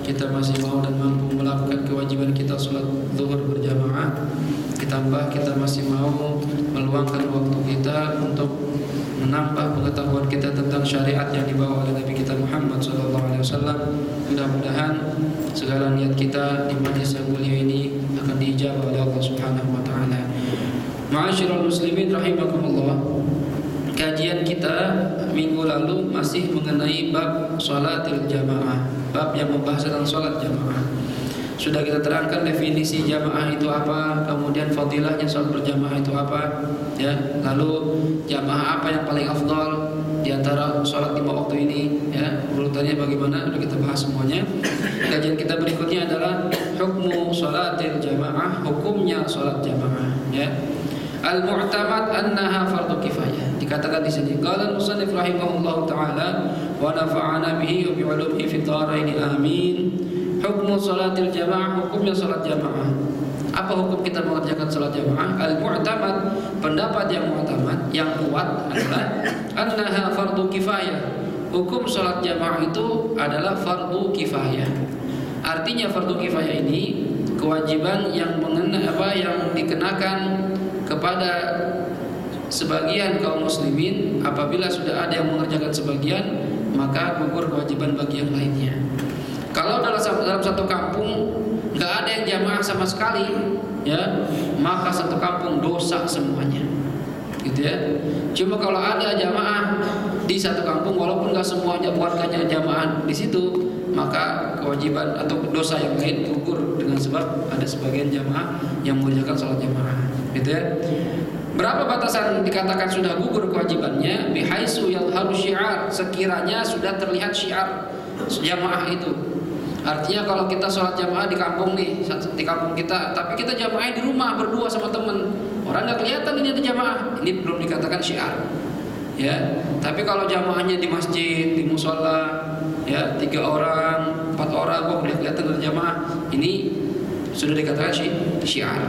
kita masih mau dan mampu melakukan kewajiban kita sholat zuhur berjamaah, ditambah kita masih mau meluangkan waktu kita untuk menambah pengetahuan kita tentang syariat yang dibawa oleh Nabi kita Muhammad SAW. Mudah-mudahan segala niat kita di majlis yang mulia ini akan diijabah oleh Allah Subhanahu wa taala. Ma'asyiral muslimin rahimakumullah. Kajian kita minggu lalu masih mengenai bab sholatil jamaah, bab yang membahas tentang sholat jamaah. Sudah kita terangkan definisi jamaah itu apa, kemudian fadilahnya sholat berjamaah itu apa, ya. Lalu jamaah apa yang paling afdal di antara sholat 5 waktu ini, ya. Urutannya bagaimana sudah kita bahas semuanya. Kajian kita berikutnya adalah hukmu sholatil jamaah, hukumnya sholat jamaah, ya. Al-mu'tamad annaha fardu kifayah. Dikatakan di sini, qala al-musannif rahimahullahu taala wa nafa'ana bihi wa bi 'ulumihi fid dharain amin. Hukmu salatil jamaah, hukumnya salat jamaah. Apa hukum kita mengerjakan salat jamaah? Al-mu'tamad, pendapat yang mu'tamad, yang kuat adalah annaha fardu kifayah. Hukum salat jamaah itu adalah fardu kifayah. Artinya fardu kifayah ini kewajiban yang yang dikenakan kepada sebagian kaum muslimin. Apabila sudah ada yang mengerjakan sebagian, maka gugur kewajiban bagi yang lainnya. Kalau dalam satu kampung nggak ada yang jamaah sama sekali, ya, maka satu kampung dosa semuanya, gitu ya. Cuma kalau ada jamaah di satu kampung, walaupun nggak semuanya warganya jamaah di situ, maka kewajiban atau dosa yang lain gugur dengan sebab ada sebagian jamaah yang mengerjakan sholat jamaah, gitu ya. Berapa batasan dikatakan sudah gugur kewajibannya? Bihaisu yadhharu syiar, sekiranya sudah terlihat syiar jamaah itu. Artinya kalau kita sholat jamaah di kampung nih, di kampung kita, tapi kita jamaah di rumah berdua sama teman, orang nggak kelihatan ini ada jamaah, ini belum dikatakan syiar, ya. Tapi kalau jamaahnya di masjid, di musola, ya, 3 orang, 4 orang, kok udah kelihatan ada jamaah, ini sudah dikatakan syiar,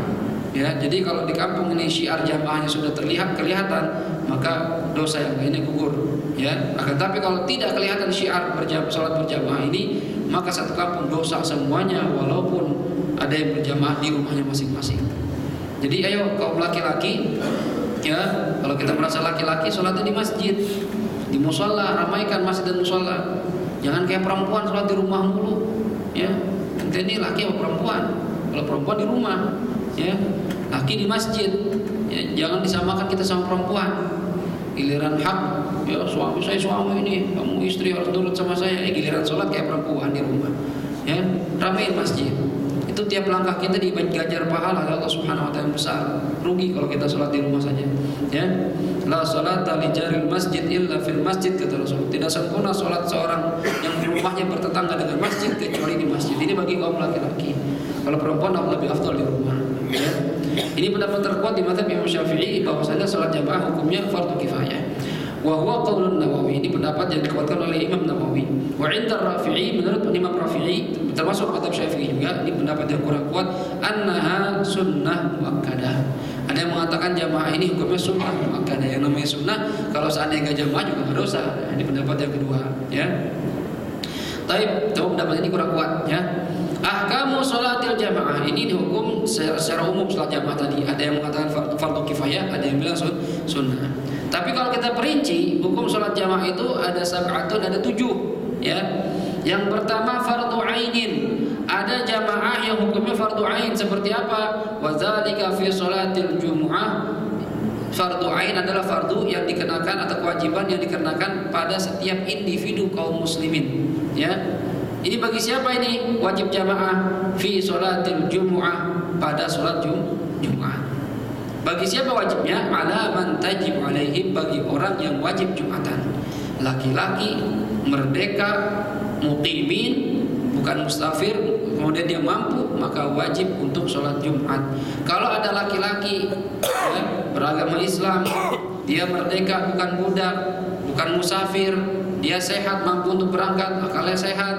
ya. Jadi kalau di kampung ini syiar jamaahnya sudah kelihatan, maka dosa yang lainnya gugur, ya. Akan tapi kalau tidak kelihatan syiar sholat berjamaah ini, maka satu kampung dosa semuanya, walaupun ada yang berjamaah di rumahnya masing-masing. Jadi ayo kaum laki-laki, ya, kalau kita merasa laki-laki sholatnya di masjid, di musola, ramaikan masjid dan musola. Jangan kayak perempuan sholat di rumah mulu, ya. Nanti ini laki atau perempuan? Kalau perempuan di rumah, ya, laki di masjid, ya. Jangan disamakan kita sama perempuan. Giliran hak, ya, saya suami ini, kamu istri harus turut sama saya. Giliran sholat kayak perempuan di rumah, ya. Ramein masjid. Itu tiap langkah kita digajar pahala Allah Subhanahu wa taala besar. Rugi kalau kita sholat di rumah saja, ya. La sholata li jaril masjid illa fil masjid, kata Rasul. Tidak sempurna sholat seorang yang di rumahnya bertetangga dengan masjid kecuali di masjid. Ini bagi kaum laki-laki. Kalau perempuan lebih afdal di rumah, ya. Ini pendapat terkuat di mazhab Imam Syafi'i bahwasanya salat jamaah hukumnya fardu kifayah. Wa huwa qaulun Nawawi, ini pendapat yang dikuatkan oleh Imam Nawawi. Wa 'inda Rafi'i, menurut Imam Rafi'i termasuk mazhab Syafi'i juga, ini pendapat yang kurang kuat, annaha sunnah muakkadah. Ada yang mengatakan jamaah ini hukumnya sunnah muakkadah. Yang namanya sunnah kalau seandainya enggak jamaah juga enggak dosa. Ini pendapat yang kedua, ya. Tapi pendapat ini kurang kuat, ya. Ahkamu sholatil jamaah, ini dihukum secara umum sholat jamaah tadi. Ada yang mengatakan fardu kifayah, ada yang bilang sunnah. Tapi kalau kita perinci, hukum sholat jamaah itu ada sab'atun, ada 7, ya. Yang pertama fardu ainin. Ada jamaah yang hukumnya fardu ain, seperti apa? Wa dzalika fi sholatil jumu'ah. Fardu ain adalah fardu yang dikenakan atau kewajiban yang dikenakan pada setiap individu kaum muslimin, ya. Ini bagi siapa ini wajib jamaah? Fi sholatil jumu'ah, pada sholat Jumat. Bagi siapa wajibnya? Ala man tajib alaihim, bagi orang yang wajib Jumatan. Laki-laki, merdeka, muqimin, bukan mustafir, kemudian dia mampu, maka wajib untuk sholat Jumat. Kalau ada laki-laki, ya, beragama Islam, dia merdeka, bukan budak, bukan musafir, dia sehat, mampu untuk berangkat, akalnya sehat,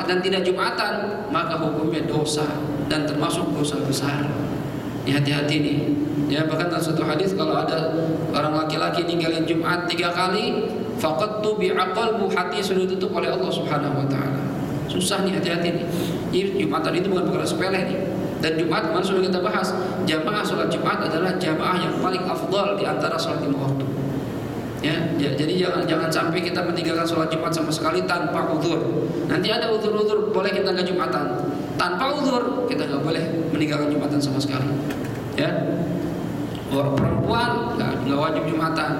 dan tidak Jumatan, maka hukumnya dosa dan termasuk dosa besar. Ya, hati-hati nih, ya. Bahkan dalam satu hadis, kalau ada orang laki-laki ninggalin Jumat 3 kali, faqad tubi'a qalbu, hati sudah ditutup oleh Allah Subhanahu wa taala. susah nih, hati-hati nih. Jadi Jumatan itu bukan perkara sepele nih. Dan Jumat kemarin sudah kita bahas, jamaah sholat Jumat adalah jamaah yang paling afdal di antara sholat 5 waktu. Ya, jadi jangan sampai kita meninggalkan sholat Jumat sama sekali tanpa uzur. Nanti ada uzur-uzur boleh kita nggak Jumatan. Tanpa uzur kita nggak boleh meninggalkan Jumatan sama sekali. Ya, orang perempuan nggak wajib Jumatan.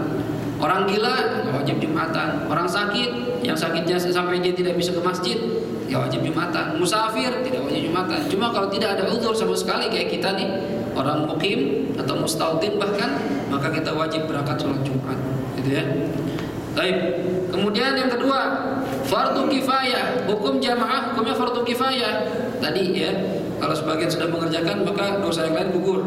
Orang gila nggak wajib Jumatan. Orang sakit yang sakitnya sampai dia tidak bisa ke masjid nggak wajib Jumatan. Musafir tidak wajib Jumatan. Cuma kalau tidak ada uzur sama sekali kayak kita nih, orang mukim atau mustautin bahkan, maka kita wajib berangkat sholat Jumat, gitu ya. Baik. Kemudian yang kedua, fardu kifayah. Hukum jamaah hukumnya fardu kifayah. Tadi ya, kalau sebagian sudah mengerjakan maka dosa yang lain gugur.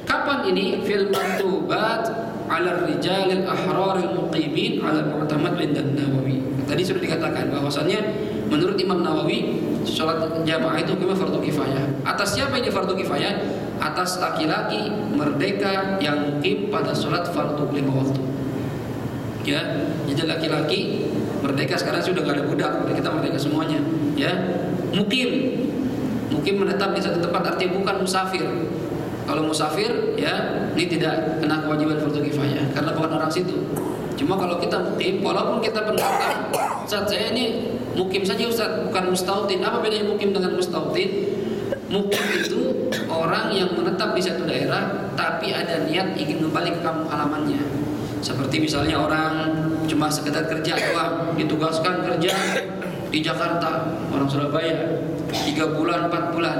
Kapan ini? Fil maktubat 'ala rijalil ahraril muqimin 'ala mu'tamad 'inda Nawawi. Tadi sudah dikatakan bahwasannya menurut Imam Nawawi sholat jamaah itu hukumnya fardu kifayah. Atas siapa ini fardu kifayah? Atas laki-laki merdeka yang mukim pada sholat fardu 5 waktu. Ya, jadi laki-laki merdeka sekarang sudah gak ada budak, kita merdeka semuanya. Ya, mukim menetap di satu tempat, artinya bukan musafir. Kalau musafir, ya ini tidak kena kewajiban fardu kifayah karena bukan orang situ. Cuma kalau kita mukim, walaupun kita pendatang, Ustaz saya ini mukim saja Ustaz, bukan mustautin. Apa bedanya mukim dengan mustautin? Mukim itu orang yang menetap di satu daerah tapi ada niat ingin kembali ke kampung halamannya. Seperti misalnya orang cuma sekedar kerja doang, ditugaskan kerja di Jakarta, orang Surabaya 3 bulan 4 bulan.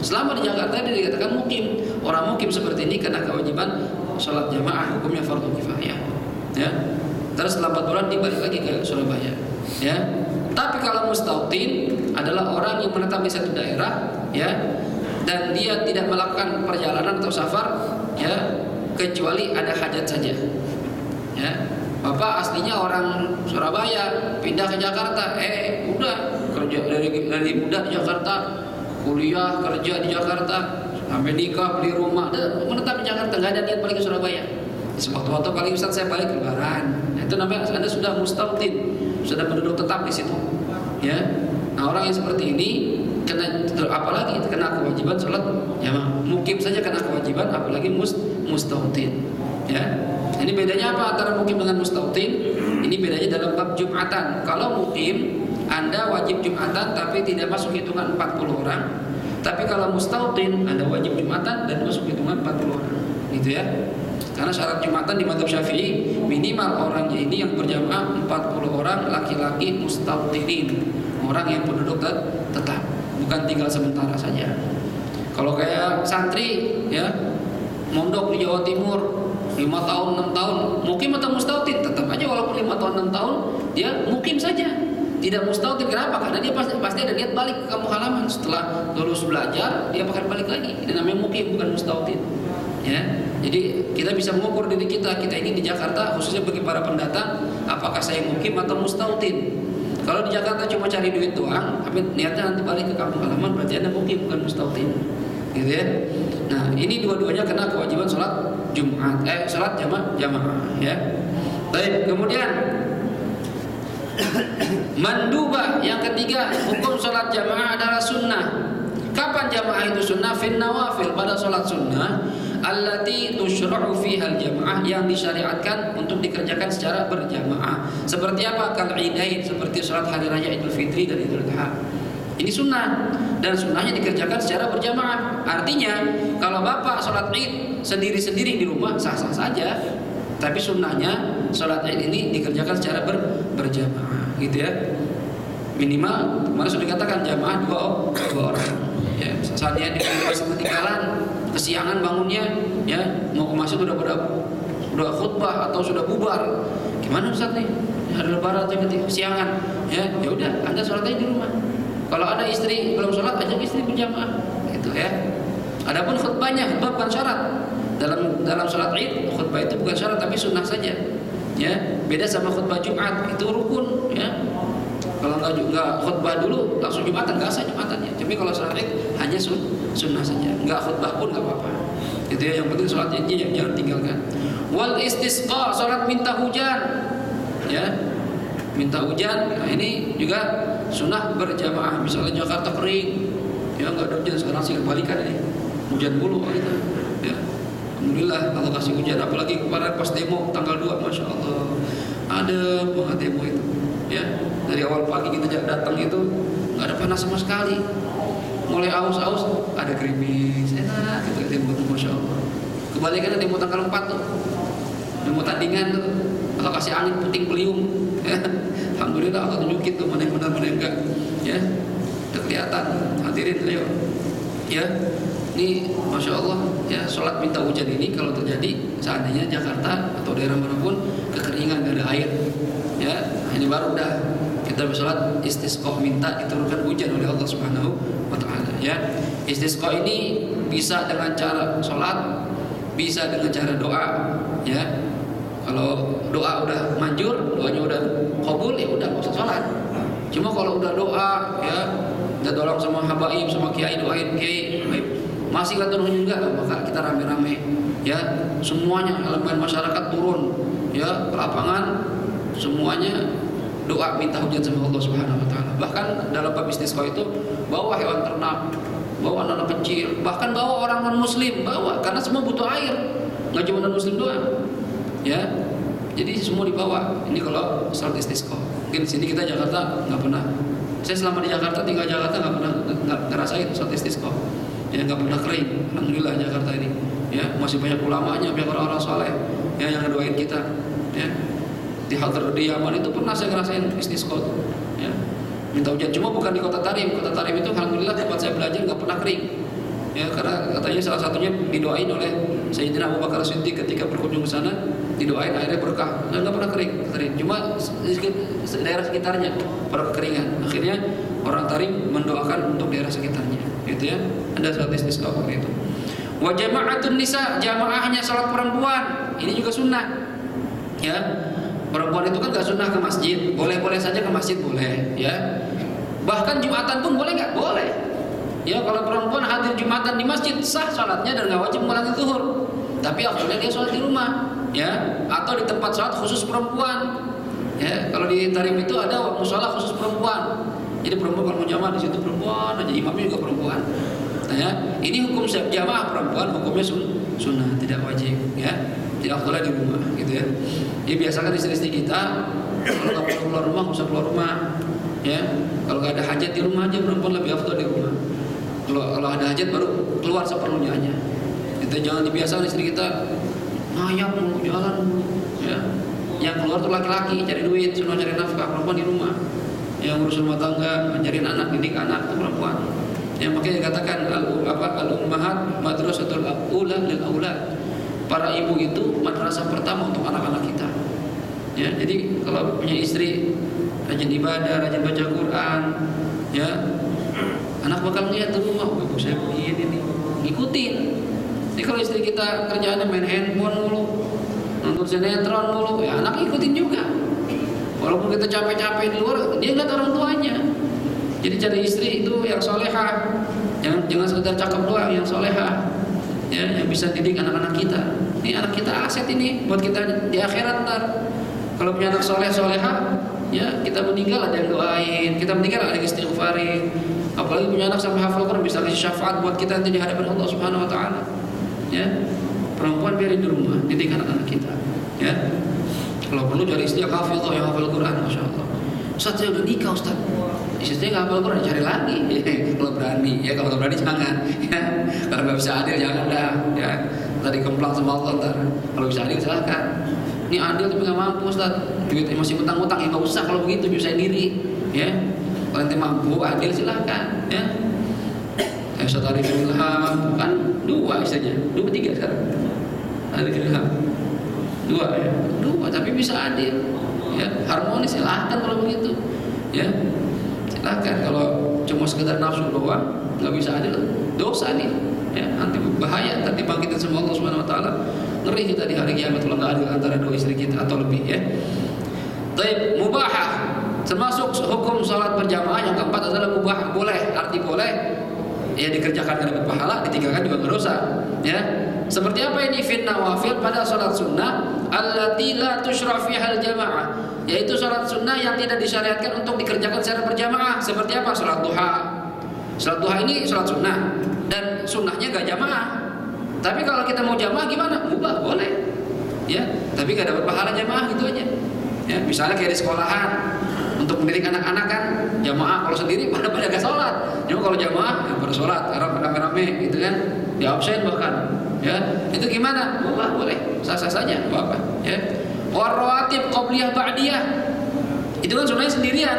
Selama di Jakarta dia dikatakan mukim. Orang mukim seperti ini kena kewajiban sholat jamaah, hukumnya fardu kifayah. Ya. Terus setelah 4 bulan dibalik lagi ke Surabaya. Ya. Tapi kalau mustautin adalah orang yang menetap di satu daerah, ya, dan dia tidak melakukan perjalanan atau safar, ya, kecuali ada hajat saja. Ya. Bapak aslinya orang Surabaya, pindah ke Jakarta, udah kerja dari muda di Jakarta, kuliah, kerja di Jakarta, sampai nikah, beli rumah, menetap di Jakarta, nggak ada niat balik ke Surabaya. Sewaktu-waktu paling Ustaz saya balik Lebaran, itu namanya Anda sudah mustautin, sudah penduduk tetap di situ. Ya, nah orang yang seperti ini kena, apalagi kena kewajiban sholat jamaah. Mukim saja kena kewajiban, apalagi mustautin. Ya, ini bedanya apa antara mukim dengan mustautin? Ini bedanya dalam bab Jumatan. Kalau mukim Anda wajib Jumatan tapi tidak masuk hitungan 40 orang. Tapi kalau mustautin Anda wajib Jumatan dan masuk hitungan 40 orang. Gitu ya. Karena syarat Jumatan di mazhab Syafi'i minimal orangnya ini yang berjamaah 40 orang laki-laki mustautinin, orang yang penduduk tetap, bukan tinggal sementara saja. Kalau kayak santri ya, mondok di Jawa Timur 5 tahun 6 tahun, mukim atau mustautin, tetap aja walaupun 5 tahun 6 tahun dia mukim saja. Tidak mustautin. Kenapa? Karena dia pasti ada niat balik ke kampung halaman. Setelah lulus belajar dia akan balik lagi. Ini namanya mukim, bukan mustautin. Ya, jadi kita bisa mengukur diri kita ini di Jakarta, khususnya bagi para pendatang, apakah saya mukim atau mustautin. Kalau di Jakarta cuma cari duit doang, tapi niatnya nanti balik ke kampung halaman, berarti Anda mukim bukan mustautin. Gitu ya. Nah, ini dua-duanya kena kewajiban sholat Jumat, sholat jamaah ya. Baik, kemudian mandubah yang ketiga, hukum sholat jamaah adalah sunnah. Kapan jamaah itu sunnah? Fin nawafil, pada sholat sunnah allati tushra'u fiha al-jamaah, yang disyariatkan untuk dikerjakan secara berjamaah. Seperti apa? Kal idain, seperti sholat hari raya Idul Fitri dan Idul Adha. Ini sunnah, dan sunnahnya dikerjakan secara berjamaah. Artinya kalau bapak sholat id sendiri-sendiri di rumah sah-sah saja, tapi sunnahnya sholat id ini dikerjakan secara berjamaah, gitu ya. Minimal kemarin sudah dikatakan jamaah dua orang. Ya, misalnya di masjid ketinggalan, kesiangan bangunnya, ya mau ke masjid udah khutbah atau sudah bubar, gimana Ustaz nih? Hari Lebaran aja kesiangan, ya udah Anda sholat aja di rumah. Kalau ada istri belum sholat, ajak istri berjamaah, gitu ya. Adapun khutbahnya, khutbah bukan syarat. Dalam sholat id, khutbah itu bukan syarat tapi sunnah saja. Ya, beda sama khutbah Jumat, itu rukun, ya. Kalau nggak khutbah dulu langsung Jumatan, nggak sah Jumatannya. Tapi kalau sholat id hanya sunnah saja, nggak khutbah pun nggak apa-apa. Itu ya, yang penting sholat idnya jangan tinggalkan. Wal istisqa, sholat minta hujan, ya, minta hujan. Nah ini juga sunnah berjamaah. Misalnya Jakarta kering, ya nggak ada hujan, sekarang sih kebalikan ini, hujan mulu gitu. Ya, alhamdulillah Allah kasih hujan. Apalagi kemarin pas demo tanggal 2, masya Allah, ada banget demo itu. Ya, dari awal pagi kita datang itu nggak ada panas sama sekali. Mulai aus-aus ada gerimis, enak gitu demo tuh, masya Allah. Kebalikan demo tanggal 4 tuh, demo tandingan tuh, Allah kasih angin puting beliung. Ya, alhamdulillah Allah tunjukin tuh mana yang benar mana yang enggak. Ya, udah kelihatan. Hadirin ayo. Ya, ini masya Allah ya, sholat minta hujan ini kalau terjadi seandainya Jakarta atau daerah manapun kekeringan, gak ada air. Ya, ini baru dah kita bersolat istisqa, minta diturunkan hujan oleh Allah Subhanahu wa taala. Ya, istisqa ini bisa dengan cara sholat, bisa dengan cara doa. Ya, kalau doa udah manjur, doanya udah kabul, ya udah nggak usah sholat. Cuma kalau udah doa, ya udah tolong sama habaib, sama kiai, doain kiai, masih nggak turun juga, maka kita rame-rame, ya semuanya elemen masyarakat turun, ya ke lapangan, semuanya doa minta hujan sama Allah Subhanahu wa taala. Bahkan dalam bab istisqa itu bawa hewan ternak, bawa anak-anak kecil, bahkan bawa orang non muslim, bawa, karena semua butuh air, nggak cuma non muslim doang. Ya, jadi semua dibawa. Ini kalau salat istisqa. Mungkin di sini kita Jakarta nggak pernah. Saya selama di Jakarta, tinggal Jakarta nggak pernah ngerasain salat istisqa. Ya, nggak pernah kering. Alhamdulillah Jakarta ini. Ya, masih banyak ulamanya, banyak orang-orang soleh ya yang ngedoain kita. Ya, di Hadr di Yaman itu pernah saya ngerasain istisqa. Ya, minta hujan. Cuma bukan di Kota Tarim. Kota Tarim itu alhamdulillah tempat saya belajar nggak pernah kering. Ya, karena katanya salah satunya didoain oleh Sayyidina Abu Bakar Siddiq ketika berkunjung ke sana, didoain airnya berkah dan nggak pernah kering. Cuma daerah sekitarnya pada kekeringan. Akhirnya orang Tarim mendoakan untuk daerah sekitarnya, gitu ya. Ada salat istisqa seperti itu. Wa jama'atun nisa, jamaahnya salat perempuan. Ini juga sunnah. Ya, perempuan itu kan nggak sunnah ke masjid, boleh-boleh saja ke masjid boleh. Ya, bahkan Jumatan pun boleh nggak? Boleh. Ya, kalau perempuan hadir Jumatan di masjid sah salatnya dan nggak wajib mengulangi zuhur. Tapi afdalnya dia sholat di rumah, ya, atau di tempat sholat khusus perempuan. Ya, kalau di Tarim itu ada mushola khusus perempuan. Jadi perempuan kalau mau jamaah di situ perempuan, aja imamnya juga perempuan. Nah, ya, ini hukum jamaah perempuan, hukumnya sunnah, tidak wajib. Ya, tidak afdalnya di rumah, gitu ya. Jadi biasakan istri-istri kita kalau nggak perlu keluar rumah, nggak usah keluar rumah. Ya, kalau nggak ada hajat di rumah aja, perempuan lebih afdal di rumah. Kalau ada hajat baru keluar seperlunya aja. Kita jangan dibiasakan istri kita ngayap mulu, jalan mulu. Ya, yang keluar tuh laki-laki cari duit, semua cari nafkah, perempuan di rumah. Yang ngurus rumah tangga, ngajarin anak, didik anak itu perempuan. Yang makanya dikatakan al-ummahat madrasatul ula lil aulad. Para ibu itu madrasah pertama untuk anak-anak kita. Ya, jadi kalau punya istri rajin ibadah, rajin baca Quran, ya, anak bakal lihat tuh rumah, ibu saya begini nih, ngikutin. Jadi kalau istri kita kerjaannya main handphone mulu, nonton sinetron mulu, ya anak ikutin juga. Walaupun kita capek-capek di luar, dia lihat orang tuanya. Jadi cari istri itu yang solehah, jangan sekedar cakep doang, yang solehah, ya, yang bisa didik anak-anak kita. Ini anak kita aset ini buat kita di akhirat ntar. Kalau punya anak solehah, ya kita meninggal ada yang doain, kita meninggal ada yang istighfarin. Apalagi punya anak sampai hafal Quran bisa kasih syafaat buat kita nanti di hadapan Allah Subhanahu wa taala. Ya. Perempuan biarin di rumah, didik anak-anak kita. Ya. Kalau perlu cari istri yang hafal Quran, Masya Allah. Ustaz saya udah nikah Ustaz. Istri nggak hafal Quran, cari lagi. Kalau berani, ya kalau nggak berani jangan. Ya. Kalau nggak bisa adil jangan dah. Ya. Tadi kemplang sama Allah ntar. Kalau bisa adil silakan. Ini adil tapi nggak mampu Ustaz. Duitnya masih utang-utang, ya nggak usah kalau begitu bisa sendiri. Ya. Kalau nanti mampu adil silakan. Ya. Ustaz Arif Ilham kan 2 istilahnya, 2 3 sekarang. Arif Ilham 2 ya, 2 tapi bisa adil. Ya, harmonis silahkan kalau begitu. Ya. Silahkan kalau cuma sekedar nafsu doang, nggak bisa adil, dosa nih. Ya, nanti bahaya, nanti bangkitin sama Allah Subhanahu wa taala. Ngeri kita di hari kiamat kalau nggak adil antara 2 istri kita atau lebih ya. Baik, mubahah termasuk hukum salat berjamaah yang keempat adalah mubah, boleh, arti boleh. Ya dikerjakan karena dapat pahala, ditinggalkan juga berdosa. Ya. Seperti apa ini fit nawafil pada salat sunnah allati la tusyra fiha al jamaah, yaitu sholat sunnah yang tidak disyariatkan untuk dikerjakan secara berjamaah. Seperti apa? Sholat duha. Sholat duha ini sholat sunnah dan sunnahnya gak jamaah. Tapi kalau kita mau jamaah gimana? Mubah, boleh. Ya, tapi gak dapat pahala jamaah gitu aja. Ya, misalnya kayak di sekolahan untuk mendidik anak-anak kan jamaah, kalau sendiri pada gak sholat. Cuma kalau jamaah ya pada sholat, rame-rame gitu kan, di absen bahkan. Ya, itu gimana? Mubah, boleh, sah-sah saja, apa? Ya. Warawatib qabliyah ba'diyah. Itu kan sunnahnya sendirian.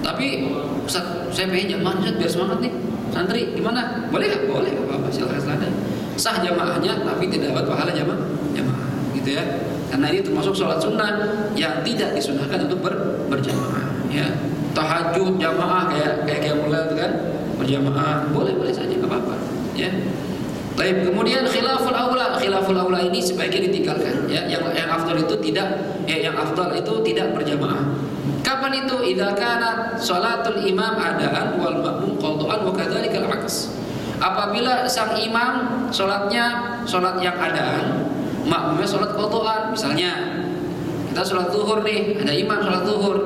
Tapi Ustaz, saya pengen jamaah biar semangat nih. Santri gimana? Boleh gak? Boleh, apa-apa, silakan. Sah jamaahnya tapi tidak dapat pahala jamaah. Gitu ya. Karena ini termasuk sholat sunnah yang tidak disunahkan untuk berjamaah. Ya. Tahajud jamaah kayak mulai itu kan berjamaah boleh saja, nggak apa-apa. Ya. Baik, kemudian khilaful aula ini sebaiknya ditinggalkan. Ya. Yang afdal itu tidak berjamaah. Kapan itu? Idza kanat sholatul imam adaan wal ma'mum qadaan wa kadzalikal aks. Apabila sang imam sholatnya sholat yang adaan, makmumnya sholat qadaan. Misalnya kita sholat zuhur nih, ada imam sholat zuhur.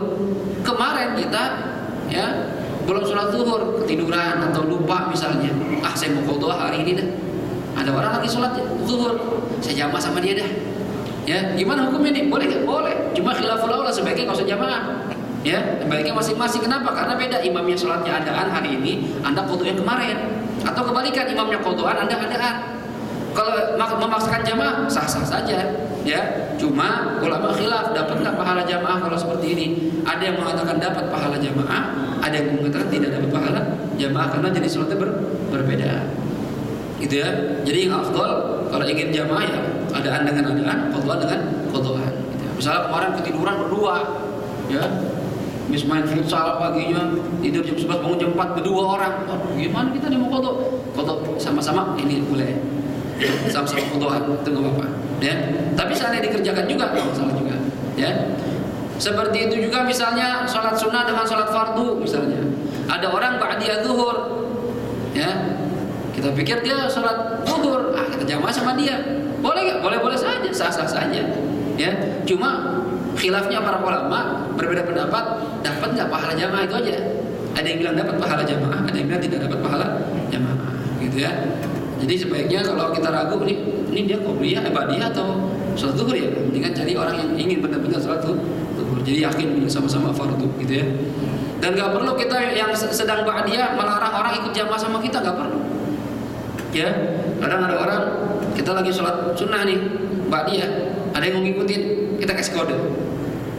Kemarin kita ya belum sholat zuhur, ketiduran atau lupa misalnya. Saya mau qadha hari ini dah. Ada orang lagi sholat zuhur, saya jamaah sama dia dah. Ya, gimana hukumnya nih? Boleh nggak? Boleh. Cuma khilaful aula sebaiknya nggak usah jamaah. Ya, sebaiknya masing-masing. Kenapa? Karena beda, imamnya sholatnya adaan hari ini, Anda qadha yang kemarin. Atau kebalikan, imamnya qadhaan, Anda adaan. Kalau memaksakan jamaah sah-sah saja, ya. Cuma ulama khilaf, dapat nggak pahala jamaah kalau seperti ini? Ada yang mengatakan dapat pahala jamaah, ada yang mengatakan tidak dapat pahala jamaah karena jenis sholatnya berbeda. Gitu ya. Jadi yang afdal kalau ingin jamaah ya adaan dengan adaan, qadhaan dengan qadhaan. Gitu ya. Misalnya kemarin ketiduran berdua, ya. Habis main futsal paginya, tidur jam 11 bangun jam 4 berdua orang. Gimana kita nih mau qadha? Qadha sama-sama ini boleh. Sama-sama qadhaan itu nggak apa-apa. Ya. Tapi seandainya dikerjakan juga nggak masalah juga. Ya. Seperti itu juga misalnya sholat sunnah dengan sholat fardu misalnya. Ada orang ba'diyah zuhur, ya. Kita pikir dia sholat zuhur, kita jamaah sama dia. Boleh nggak? Boleh saja, sah-sah saja. Ya. Cuma khilafnya para ulama berbeda pendapat, dapat nggak pahala jamaah itu aja. Ada yang bilang dapat pahala jamaah, ada yang bilang tidak dapat pahala jamaah, gitu ya. Jadi sebaiknya kalau kita ragu ini dia qobliyah, ba'diyah atau sholat zuhur ya, mendingan cari orang yang ingin benar-benar sholat zuhur. Jadi yakin sama-sama fardu, gitu ya. Dan nggak perlu kita yang sedang ba'diyah melarang orang ikut jamaah sama kita, nggak perlu. Ya, kadang ada orang kita lagi sholat sunnah nih, ba'diyah, ada yang mau ngikutin, kita kasih kode.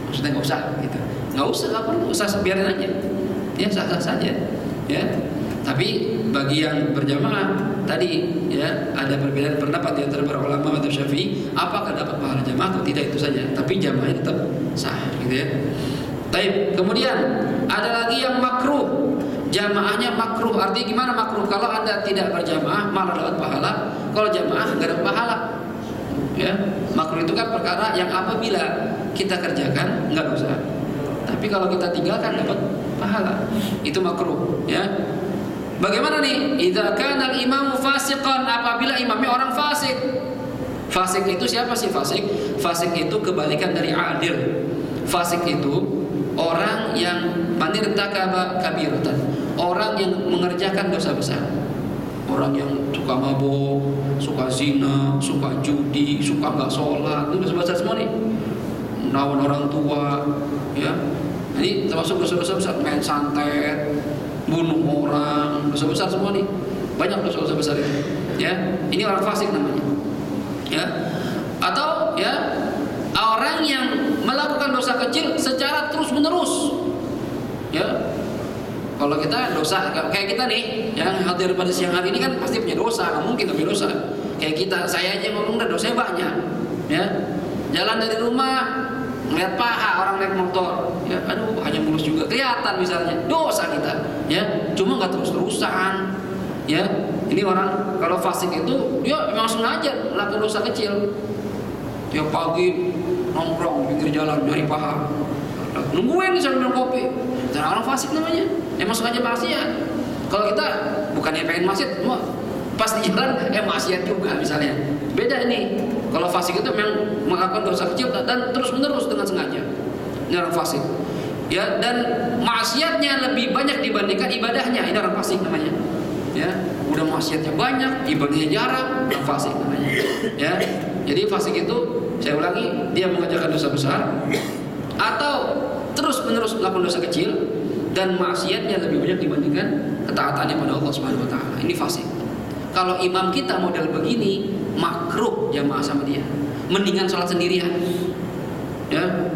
Maksudnya nggak usah, gitu. Nggak usah, biarin aja. Ya sah-sah saja. Ya. Tapi bagi yang berjamaah tadi ya ada perbedaan pendapat di antara para ulama madzhab Syafi'i apakah dapat pahala jamaah atau tidak, itu saja. Tapi jamaahnya tetap sah, gitu ya. Baik, kemudian ada lagi yang makruh. Jamaahnya makruh. Artinya gimana makruh? Kalau Anda tidak berjamaah malah dapat pahala, kalau jamaah enggak dapat pahala. Ya, makruh itu kan perkara yang apabila kita kerjakan enggak dosa. Tapi kalau kita tinggalkan dapat pahala. Itu makruh, ya. Bagaimana nih? Idza kana al-imamu fasiqan, apabila imamnya orang fasik. Fasik itu siapa sih fasik? Fasik itu kebalikan dari adil. Fasik itu orang yang manirtakaba kabiratan, orang yang mengerjakan dosa besar. Orang yang suka mabuk, suka zina, suka judi, suka enggak sholat, itu dosa besar semua nih. Melawan orang tua, ya. Ini termasuk dosa-dosa besar, main santet, bunuh orang, dosa besar semua nih. Banyak dosa-dosa besar itu. Ya, ini orang fasik namanya. Ya. Atau ya orang yang melakukan dosa kecil secara terus-menerus. Ya. Kalau kita dosa kayak kita nih yang hadir pada siang hari ini kan pasti punya dosa, nggak mungkin tapi dosa. Kayak kita, saya aja ngomong dan dosanya banyak. Ya. Jalan dari rumah ngeliat paha orang naik motor, ya aduh hanya mulus juga kelihatan misalnya, dosa kita, ya cuma nggak terus-terusan, ya ini orang kalau fasik itu dia memang sengaja melakukan dosa kecil, tiap pagi nongkrong pinggir jalan nyari paha, nungguin sambil minum kopi, dan orang fasik namanya, emang sengaja maksiat. Kalau kita bukannya pengen maksiat, pas di jalan maksiat juga misalnya, beda ini. Kalau fasik itu memang melakukan dosa kecil dan terus menerus dengan sengaja. Ini orang fasik. Ya, dan maksiatnya lebih banyak dibandingkan ibadahnya. Ini orang fasik namanya. Ya, udah maksiatnya banyak, ibadahnya jarang, orang fasik namanya. Ya, jadi fasik itu saya ulangi, dia mengerjakan dosa besar atau terus-menerus melakukan dosa kecil dan maksiatnya lebih banyak dibandingkan ketaatannya pada Allah Subhanahu wa taala. Ini fasik. Kalau imam kita model begini, makruh jamaah sama dia. Mendingan sholat sendirian. Ya.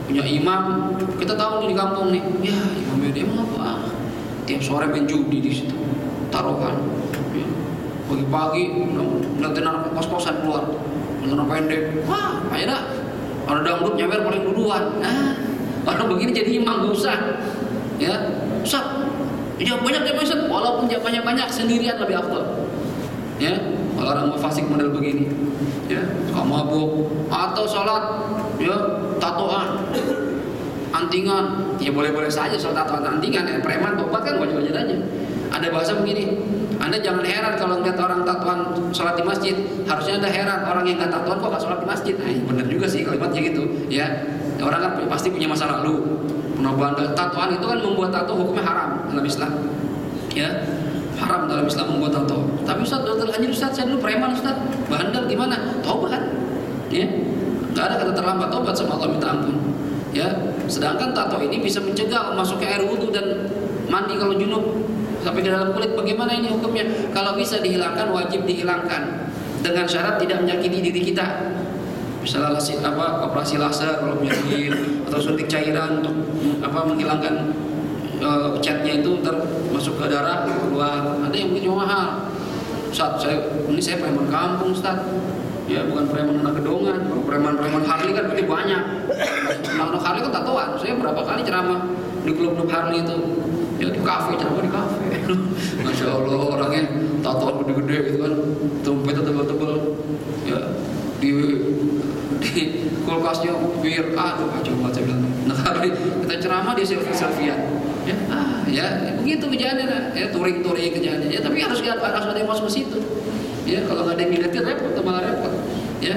Punya imam, kita tahu nih di kampung nih. Ya, imamnya dia mau apa? Tiap sore main judi di situ. Taruhan. Ya. Pagi-pagi ngeliatin anak kos-kosan keluar. Celana pendek. Wah, ayo dah. Orang dangdut nyewer paling duluan. Nah, orang begini jadi imam gak usah. Ya, Ustaz, jawab banyak ya Ustaz, walaupun jawabannya banyak sendirian lebih afdal. Ya, kalau orang fasik model begini, ya, suka mabuk atau sholat, ya, tatoan, antingan, ya boleh-boleh saja sholat tatoan antingan, ya, preman tobat kan wajar-wajar aja. Ada bahasa begini, Anda jangan heran kalau ngeliat orang tatoan sholat di masjid, harusnya Anda heran orang yang nggak tatoan kok nggak sholat di masjid. Nah, benar juga sih kalimatnya gitu, ya. Orang kan pasti punya masa lalu. Bandel, tatoan itu kan membuat tato hukumnya haram dalam Islam, ya, haram dalam Islam membuat tato. Tapi Ustaz, udah terlanjur Ustaz, saya dulu preman Ustaz, bandel gimana? Taubat, ya, nggak ada kata terlambat, taubat sama Allah minta ampun, ya. Sedangkan tato ini bisa mencegah masuknya air wudhu dan mandi kalau junub sampai ke dalam kulit. Bagaimana ini hukumnya? Kalau bisa dihilangkan, wajib dihilangkan dengan syarat tidak menyakiti diri kita. Misalnya operasi laser kalau penyakit atau suntik cairan untuk menghilangkan catnya itu ntar masuk ke darah keluar. Ada yang begitu mahal. Ustaz, saya preman kampung Ustaz. Ya, bukan preman anak gedongan. Kalau preman Harley kan berarti banyak. Anak Harley kan tatoan. Saya berapa kali ceramah di klub-klub Harley itu. Ya di kafe, ceramah di kafe. Masya Allah, orangnya tatoan gede-gede gitu kan. Tumpetnya tebal-tebal. Ya, di kulkasnya bir, aduh kacau banget saya bilang. Nah, kali kita ceramah dia selfie-selfian. Ya, ya begitu kerjaannya, ya touring kerjaannya. Ya, tapi harus ada yang masuk ke situ. Ya, kalau nggak ada yang ngeliatin repot, malah repot. Ya,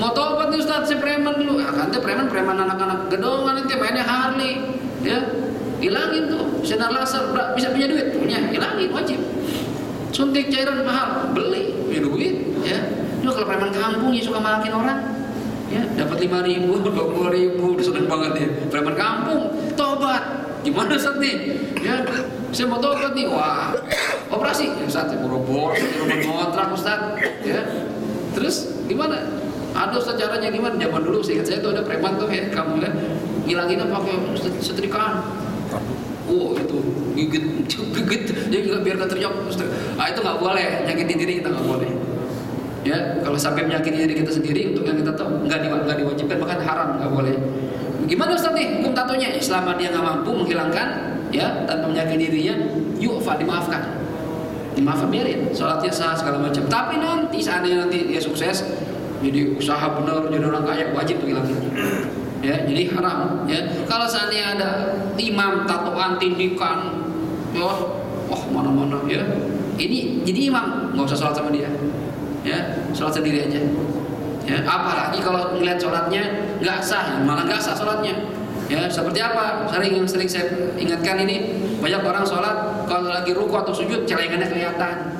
mau tobat nih Ustaz, saya preman dulu. Kan preman anak-anak gedongan nanti mainnya Harley. Ya, hilangin tuh sinar laser, bisa punya duit, punya, hilangin wajib. Suntik cairan mahal, beli, punya duit. Ya, itu kalau preman kampung ya suka malakin orang. Ya, dapat 5.000, 20.000, udah seneng banget dia. Preman kampung, tobat. Gimana Ustaz nih? Ya, saya mau tobat nih. Wah, operasi. Ya, Ustaz, saya boro-boro di rumah kontrak Ustaz. Ya. Terus gimana? Ada Ustaz caranya gimana? Zaman dulu saya ingat saya tuh ada preman tuh ya, kamu kan ngilangin apa pakai setrikaan. Oh, itu gigit. Dia juga biar gak teriak. Ah, itu nggak boleh, nyakitin diri kita nggak boleh. Ya, kalau sampai menyakiti diri kita sendiri untuk yang kita tahu nggak diwajibkan, bahkan haram, nggak boleh. Gimana Ustaz nih hukum tatonya? Selama dia nggak mampu menghilangkan, ya, tanpa menyakiti dirinya, dimaafkan, biarin, sholatnya sah segala macam. Tapi nanti seandainya nanti dia sukses, jadi usaha benar, jadi orang kaya, wajib tuh hilangin. Ya, jadi haram. Ya, kalau seandainya ada imam tatoan tindikan, ya, wah mana-mana, ya, ini jadi imam nggak usah sholat sama dia. Ya, sholat sendiri aja. Ya, apalagi kalau melihat sholatnya nggak sah, malah nggak sah sholatnya. Ya, seperti apa? Sering saya ingatkan ini, banyak orang sholat kalau lagi ruku atau sujud celengannya kelihatan,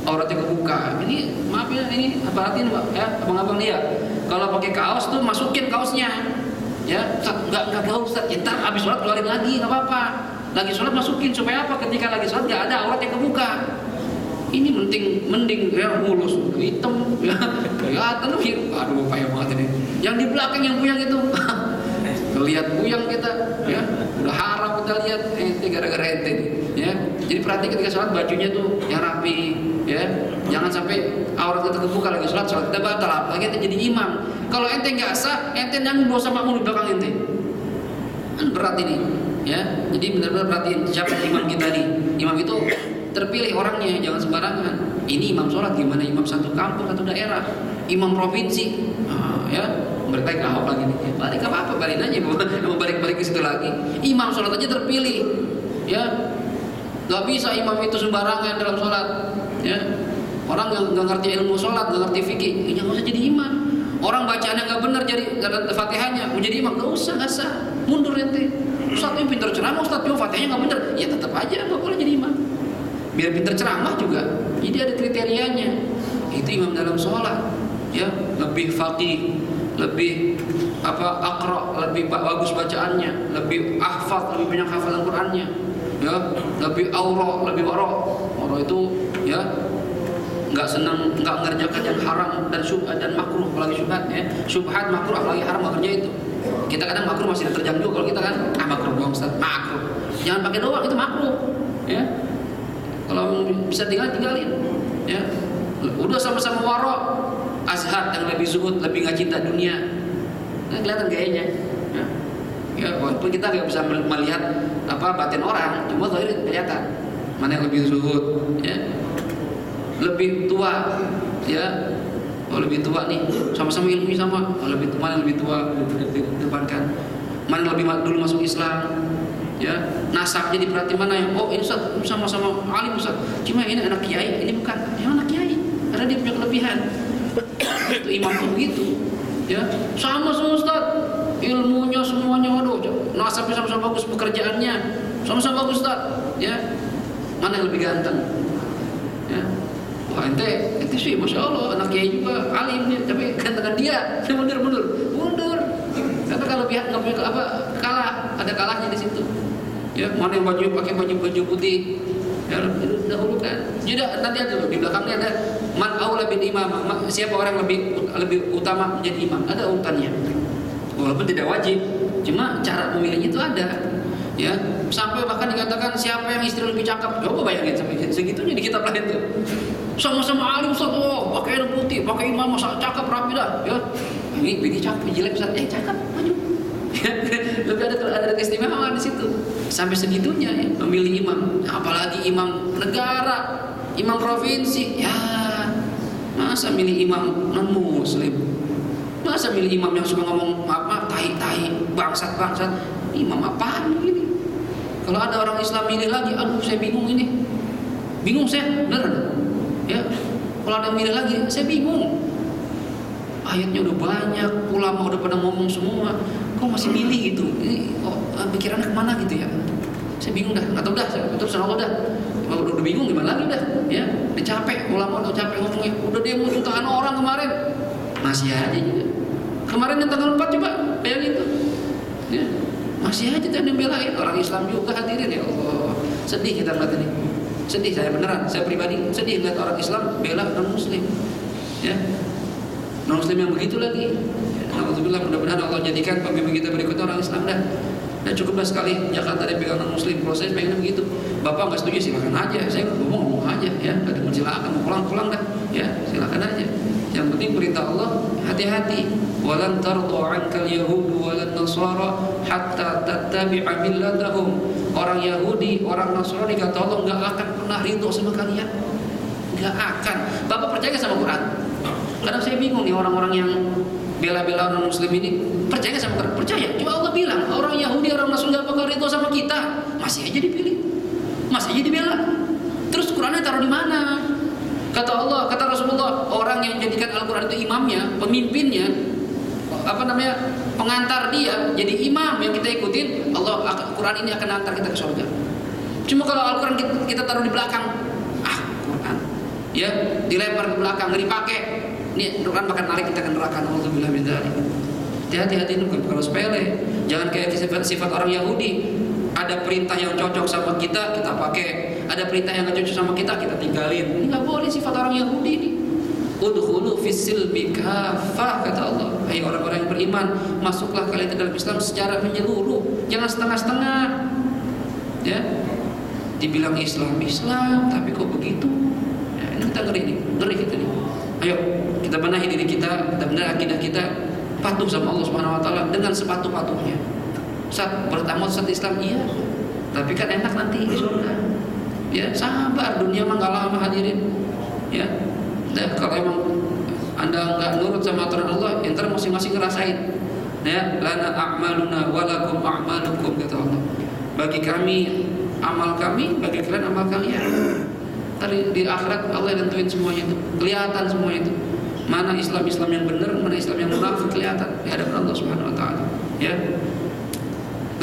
auratnya kebuka. Ini maaf ya, ini perhatiin Pak, ya, abang-abang dia. Kalau pakai kaos tuh masukin kaosnya. Ya, nggak gaul Ustaz. Ntar habis sholat keluarin lagi, nggak apa-apa. Lagi sholat masukin supaya apa? Ketika lagi sholat nggak ada aurat yang kebuka. Ini mending ya mulus hitam ya kelihatan aduh payah banget ini. Yang di belakang yang buyang itu lihat buyang kita ya, udah haram kita lihat gara-gara ente ya. Jadi perhatikan ketika sholat bajunya tuh yang rapi ya, jangan sampai aurat kita kebuka lagi sholat kita batal, apalagi ente jadi imam. Kalau ente nggak sah, ente nanggung dosa makmum di belakang ente, kan berat ini ya. Jadi benar-benar perhatiin siapa imam kita nih. Imam itu terpilih orangnya, jangan sembarangan. Ini imam sholat gimana imam satu kampung, satu daerah, imam provinsi, ya mereka gak lagi nih. Balik apa balik aja, mau balik ke situ lagi. Imam sholat aja terpilih, ya gak bisa imam itu sembarangan dalam sholat. Ya, orang yang gak ngerti ilmu sholat, gak ngerti fikih, jangan usah jadi imam. Orang bacaannya gak benar jadi dalam fatihahnya, mau jadi imam gak usah, gak sah. mundur ente. Ustaz ini pintar ceramah, Ustaz cuma Fatihahnya nggak pintar, ya tetap aja nggak boleh jadi imam. Biar pintar ceramah juga, jadi ada kriterianya. Itu imam dalam sholat, ya lebih faqih, lebih aqra, lebih bagus bacaannya, lebih ahfaz, lebih banyak hafalan Qur'annya, ya lebih aura, lebih wara. Wara itu ya nggak senang, nggak mengerjakan yang haram dan syubhat dan makruh, apalagi syubhat ya, syubhat makruh apalagi haram nggak kerja itu. Kita kadang makruh masih terjang juga kalau kita kan makruh doang Ustaz, makruh. Jangan pakai doang, itu makruh. Ya. Kalau bisa tinggalin. Ya. Udah sama-sama wara, azhar yang lebih zuhud, lebih nggak cinta dunia. Nah, kelihatan gayanya. Ya. Ya, walaupun kita nggak bisa melihat batin orang, cuma zahir kelihatan. Mana yang lebih zuhud, ya. Lebih tua, ya. Oh lebih tua nih, sama-sama ilmunya sama. Oh, mana yang lebih tua depankan, mana yang lebih dulu masuk Islam, ya nasabnya diperhati mana yang ini Ustaz sama-sama alim Ustaz, cuma ini anak kiai, ini bukan yang anak kiai karena dia punya kelebihan. Itu imam tuh begitu, ya sama Ustaz, ilmunya semuanya waduh, nasabnya sama-sama bagus, pekerjaannya sama-sama bagus Ustaz, ya mana yang lebih ganteng, ya. Wah ente sih masya Allah anak kiai juga alim nih, tapi gantengan dia mundur. Tapi kalau pihak nggak punya kalah, ada kalahnya di situ. Ya mana yang pakai baju putih, ya dahulukan. Jadi nanti ada di belakangnya ada man aula bil imam, siapa orang lebih utama menjadi imam, ada urutannya. Walaupun tidak wajib, cuma cara memilihnya itu ada. Ya sampai bahkan dikatakan siapa yang istri lebih cakep, coba bayangin sampai segitunya di kitab lain tuh. Sama-sama alim Ustaz, pakai yang putih, pakai imam, cakep rapi dah, ya. Ini cakep, jelek Ustaz, cakep, maju. Lebih ada keistimewaan di situ. Sampai segitunya ya, memilih imam, apalagi imam negara, imam provinsi, ya. Masa milih imam non muslim? Masa milih imam yang suka ngomong tai, bangsat, imam apaan ini? Kalau ada orang Islam milih lagi, aduh saya bingung ini. Bingung saya, bener. Ya, kalau ada yang milih lagi, saya bingung. Ayatnya udah banyak, ulama udah pada ngomong semua, kok masih milih gitu? Ini pikirannya kemana gitu ya? Saya bingung dah, nggak tahu dah. Terus Allah dah, udah bingung gimana lagi dah? Ya, udah capek, ulama udah capek ngomongnya. Udah demo jutaan orang kemarin, masih aja juga. Kemarin yang tanggal 4 coba bayangin tuh, ya, masih aja yang belain orang Islam juga hadirin ya Allah. Sedih kita melihat ini. Sedih saya beneran, saya pribadi sedih lihat orang Islam bela non muslim, ya non muslim yang begitu lagi. Alhamdulillah, mudah-mudahan Allah jadikan pemimpin kita berikutnya orang Islam dah. Dan cukuplah sekali Jakarta dipegang non muslim. Proses pengen begitu. Bapak nggak setuju silakan aja, saya ngomong aja, ya nggak ada silakan mau pulang dah, ya silakan aja. Yang penting perintah Allah hati-hati. Walan tardu ankal yahudu walan nasara hatta tattabi'a millatahum. Orang Yahudi, orang Nasrani kata Allah nggak akan pernah ridho sama kalian, nggak akan. Bapak percaya sama Quran? Kadang saya bingung nih orang-orang yang bela-bela non Muslim ini percaya sama Quran? Percaya. Cuma Allah bilang orang Yahudi, orang Nasrani nggak bakal ridho sama kita, masih aja dipilih, masih aja dibela. Terus Qurannya taruh di mana? Kata Allah, kata Rasulullah, orang yang jadikan Al-Quran itu imamnya, pemimpinnya, pengantar dia jadi imam yang kita ikutin, Allah Al-Quran ini akan antar kita ke surga. Cuma kalau Al-Quran kita taruh di belakang, Quran ya dilempar ke belakang, nggak dipakai, ini Quran bakal narik kita ke neraka. Alhamdulillah min dzalik. Hati-hati ini bukan kalau sepele. Jangan kayak sifat orang Yahudi. Ada perintah yang cocok sama kita pakai. Ada perintah yang nggak cocok sama kita tinggalin. Ini nggak boleh sifat orang Yahudi ini. Udkhulu fis-silmi kaffah, kata Allah. Hai orang-orang yang beriman, masuklah kalian ke dalam Islam secara menyeluruh, jangan setengah-setengah. Ya. Dibilang Islam, tapi kok begitu? Ya, ini kita ngeri kita nih. Ayo, kita benahi diri kita benahi akidah kita, patuh sama Allah Subhanahu wa taala dengan sepatuh-patuhnya. Saat bertamu saat Islam iya, tapi kan enak nanti di surga. Ya, sabar, dunia mah enggak lama hadirin. Ya. Dan kalau emang Anda enggak nurut sama aturan Allah, entar masing-masing ngerasain. Ya, lana a'maluna wa lakum a'malukum, kata Allah. Bagi kami amal kami, bagi kalian amal kalian. Tadi di akhirat Allah yang nentuin semuanya itu, kelihatan semuanya itu. Mana Islam yang benar, mana Islam yang munafik kelihatan di hadapan Allah Subhanahu wa taala. Ya.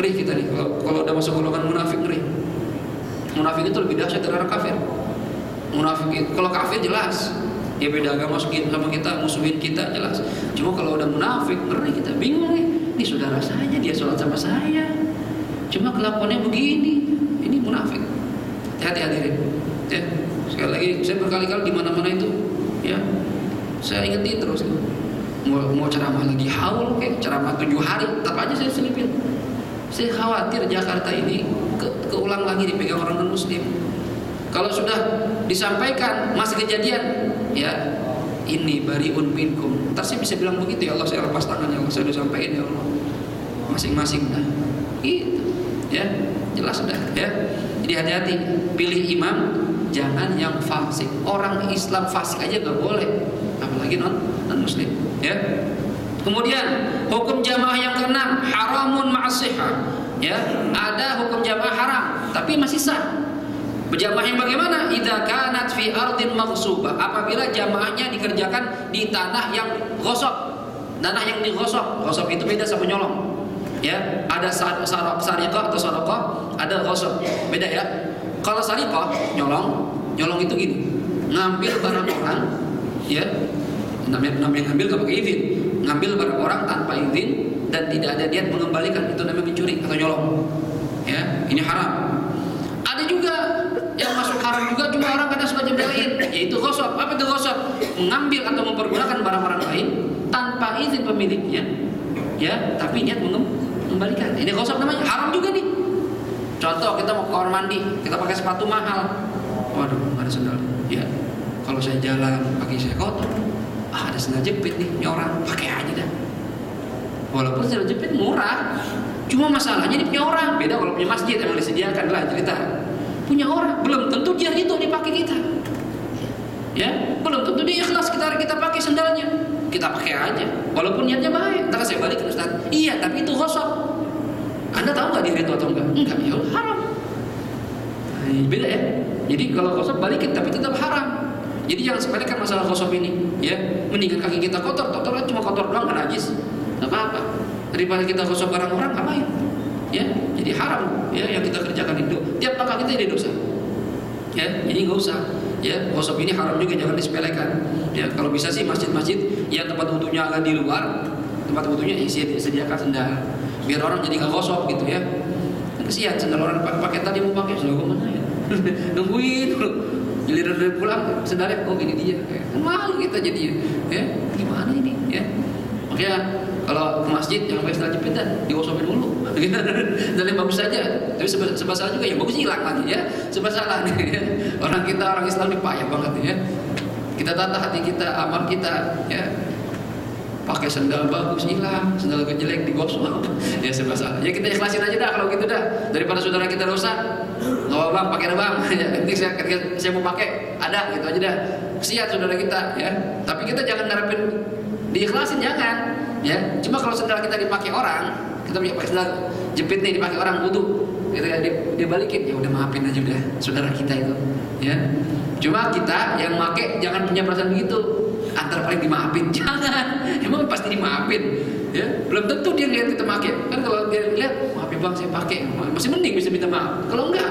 Ngeri kita nih kalau udah masuk golongan munafik, ngeri. Munafik itu lebih dahsyat dari orang kafir. Munafik itu, kalau kafir jelas dia beda agama sama kita, musuhin kita jelas. Cuma kalau udah munafik, ngeri kita, bingung nih. Ini saudara saya, dia sholat sama saya, cuma kelakuannya begini. Ini munafik. Hati-hati hadirin. Ya, sekali lagi saya berkali-kali di mana-mana itu, ya, saya ingetin terus. Mau ceramah lagi haul, kayak ceramah 7 hari, tetap aja saya selipin. Saya khawatir Jakarta ini keulang lagi dipegang orang non-muslim. Kalau sudah disampaikan masih kejadian, ya ini bariun minkum. Ntar saya bisa bilang begitu, ya Allah saya lepas tangannya, Allah saya udah sampaikan ya Allah. Masing-masing dah. Gitu. Ya, jelas sudah ya. Jadi hati-hati, pilih imam jangan yang fasik. Orang Islam fasik aja nggak boleh, apalagi non-muslim, ya. Kemudian hukum jamaah yang keenam, haramun ma'asihah. Ya, ada hukum jamaah haram tapi masih sah. Berjamaah yang bagaimana? Idza kanat fi ardin maghsubah. Apabila jamaahnya dikerjakan di tanah yang ghasab. Tanah yang digosok. Ghasab itu beda sama nyolong. Ya, ada sariqah atau sadaqah, ada ghasab. Beda ya. Kalau sariqah, nyolong itu gini. Ngambil barang orang, ya. Namanya ngambil enggak pakai izin. Ngambil barang orang tanpa izin dan tidak ada niat mengembalikan, itu namanya mencuri atau nyolong. Ya, ini haram. Ada juga yang masuk haram juga, cuma orang kadang suka jembelain, yaitu ghasab. Apa itu ghasab? Mengambil atau mempergunakan barang-barang lain tanpa izin pemiliknya, ya, tapi niat mengembalikan. Ini ghasab namanya, haram juga nih. Contoh, kita mau ke kamar mandi, kita pakai sepatu mahal. Waduh, nggak ada sandal. Ya, kalau saya jalan kaki saya kotor. Ada sandal jepit nih, ini orang pakai aja dah. Walaupun sandal jepit murah, cuma masalahnya ini punya orang. Beda kalau punya masjid yang disediakan lah cerita. Punya orang, belum tentu dia itu dipakai kita. Ya, belum tentu dia ikhlas kita pakai sandalnya. Kita pakai aja, walaupun niatnya baik. Ntar saya balik ke Ustaz. Iya, tapi itu ghasab. Anda tahu nggak dia itu atau enggak? Enggak, ya haram. Nah, beda ya. Jadi kalau ghasab balikin, tapi tetap haram. Jadi jangan sepelekan masalah ghasab ini. Ya, mendingan kaki kita kotor cuma kotor doang, nggak najis. Nggak apa-apa. Daripada kita ghasab barang orang, ngapain? Ya, jadi haram. Ya, yang kita kerjakan itu. Tiap langkah kita jadi dosa. Ya, jadi nggak usah. Ya, ghasab ini haram juga, jangan disepelekan. Ya, kalau bisa sih masjid-masjid yang tempat wudunya agak di luar, tempat wudunya sediakan sendal. Biar orang jadi nggak ghasab gitu ya. Kesian sendal orang pakai tadi mau pakai sendal mana ya? Nungguin dulu. Giliran udah pulang sendalnya, oh ini dia. Malu kita jadinya. Ya, gimana ini? Ya. Makanya kalau ke masjid jangan pakai sendal jepit dah, digosopin dulu. Sendalnya bagus saja. Tapi sebab salah juga ya bagus hilang lagi ya. Sebab salah nih ya. Orang Islam ini payah banget ya. Kita tata hati kita, amal kita ya. Pakai sendal bagus hilang, sendal jelek digosok. Ya sebab salah. Ya kita ikhlasin aja dah kalau gitu dah. Daripada saudara kita dosa. Enggak apa bang, pakai bang. Ya, nanti saya mau pakai, ada gitu aja dah. Kesian saudara kita ya. Tapi kita jangan ngarepin diikhlasin, jangan. Ya, cuma kalau sendal kita dipakai orang, kita punya pakai sendal jepit nih dipakai orang wudu, gitu ya, dia balikin, ya udah maafin aja udah saudara kita itu. Ya. Cuma kita yang make jangan punya perasaan begitu. Antar paling dimaafin, jangan. Emang pasti dimaafin. Ya, belum tentu dia lihat kita pakai. Kan kalau dia lihat, maafin bang saya pakai, masih mending bisa minta maaf. Kalau enggak,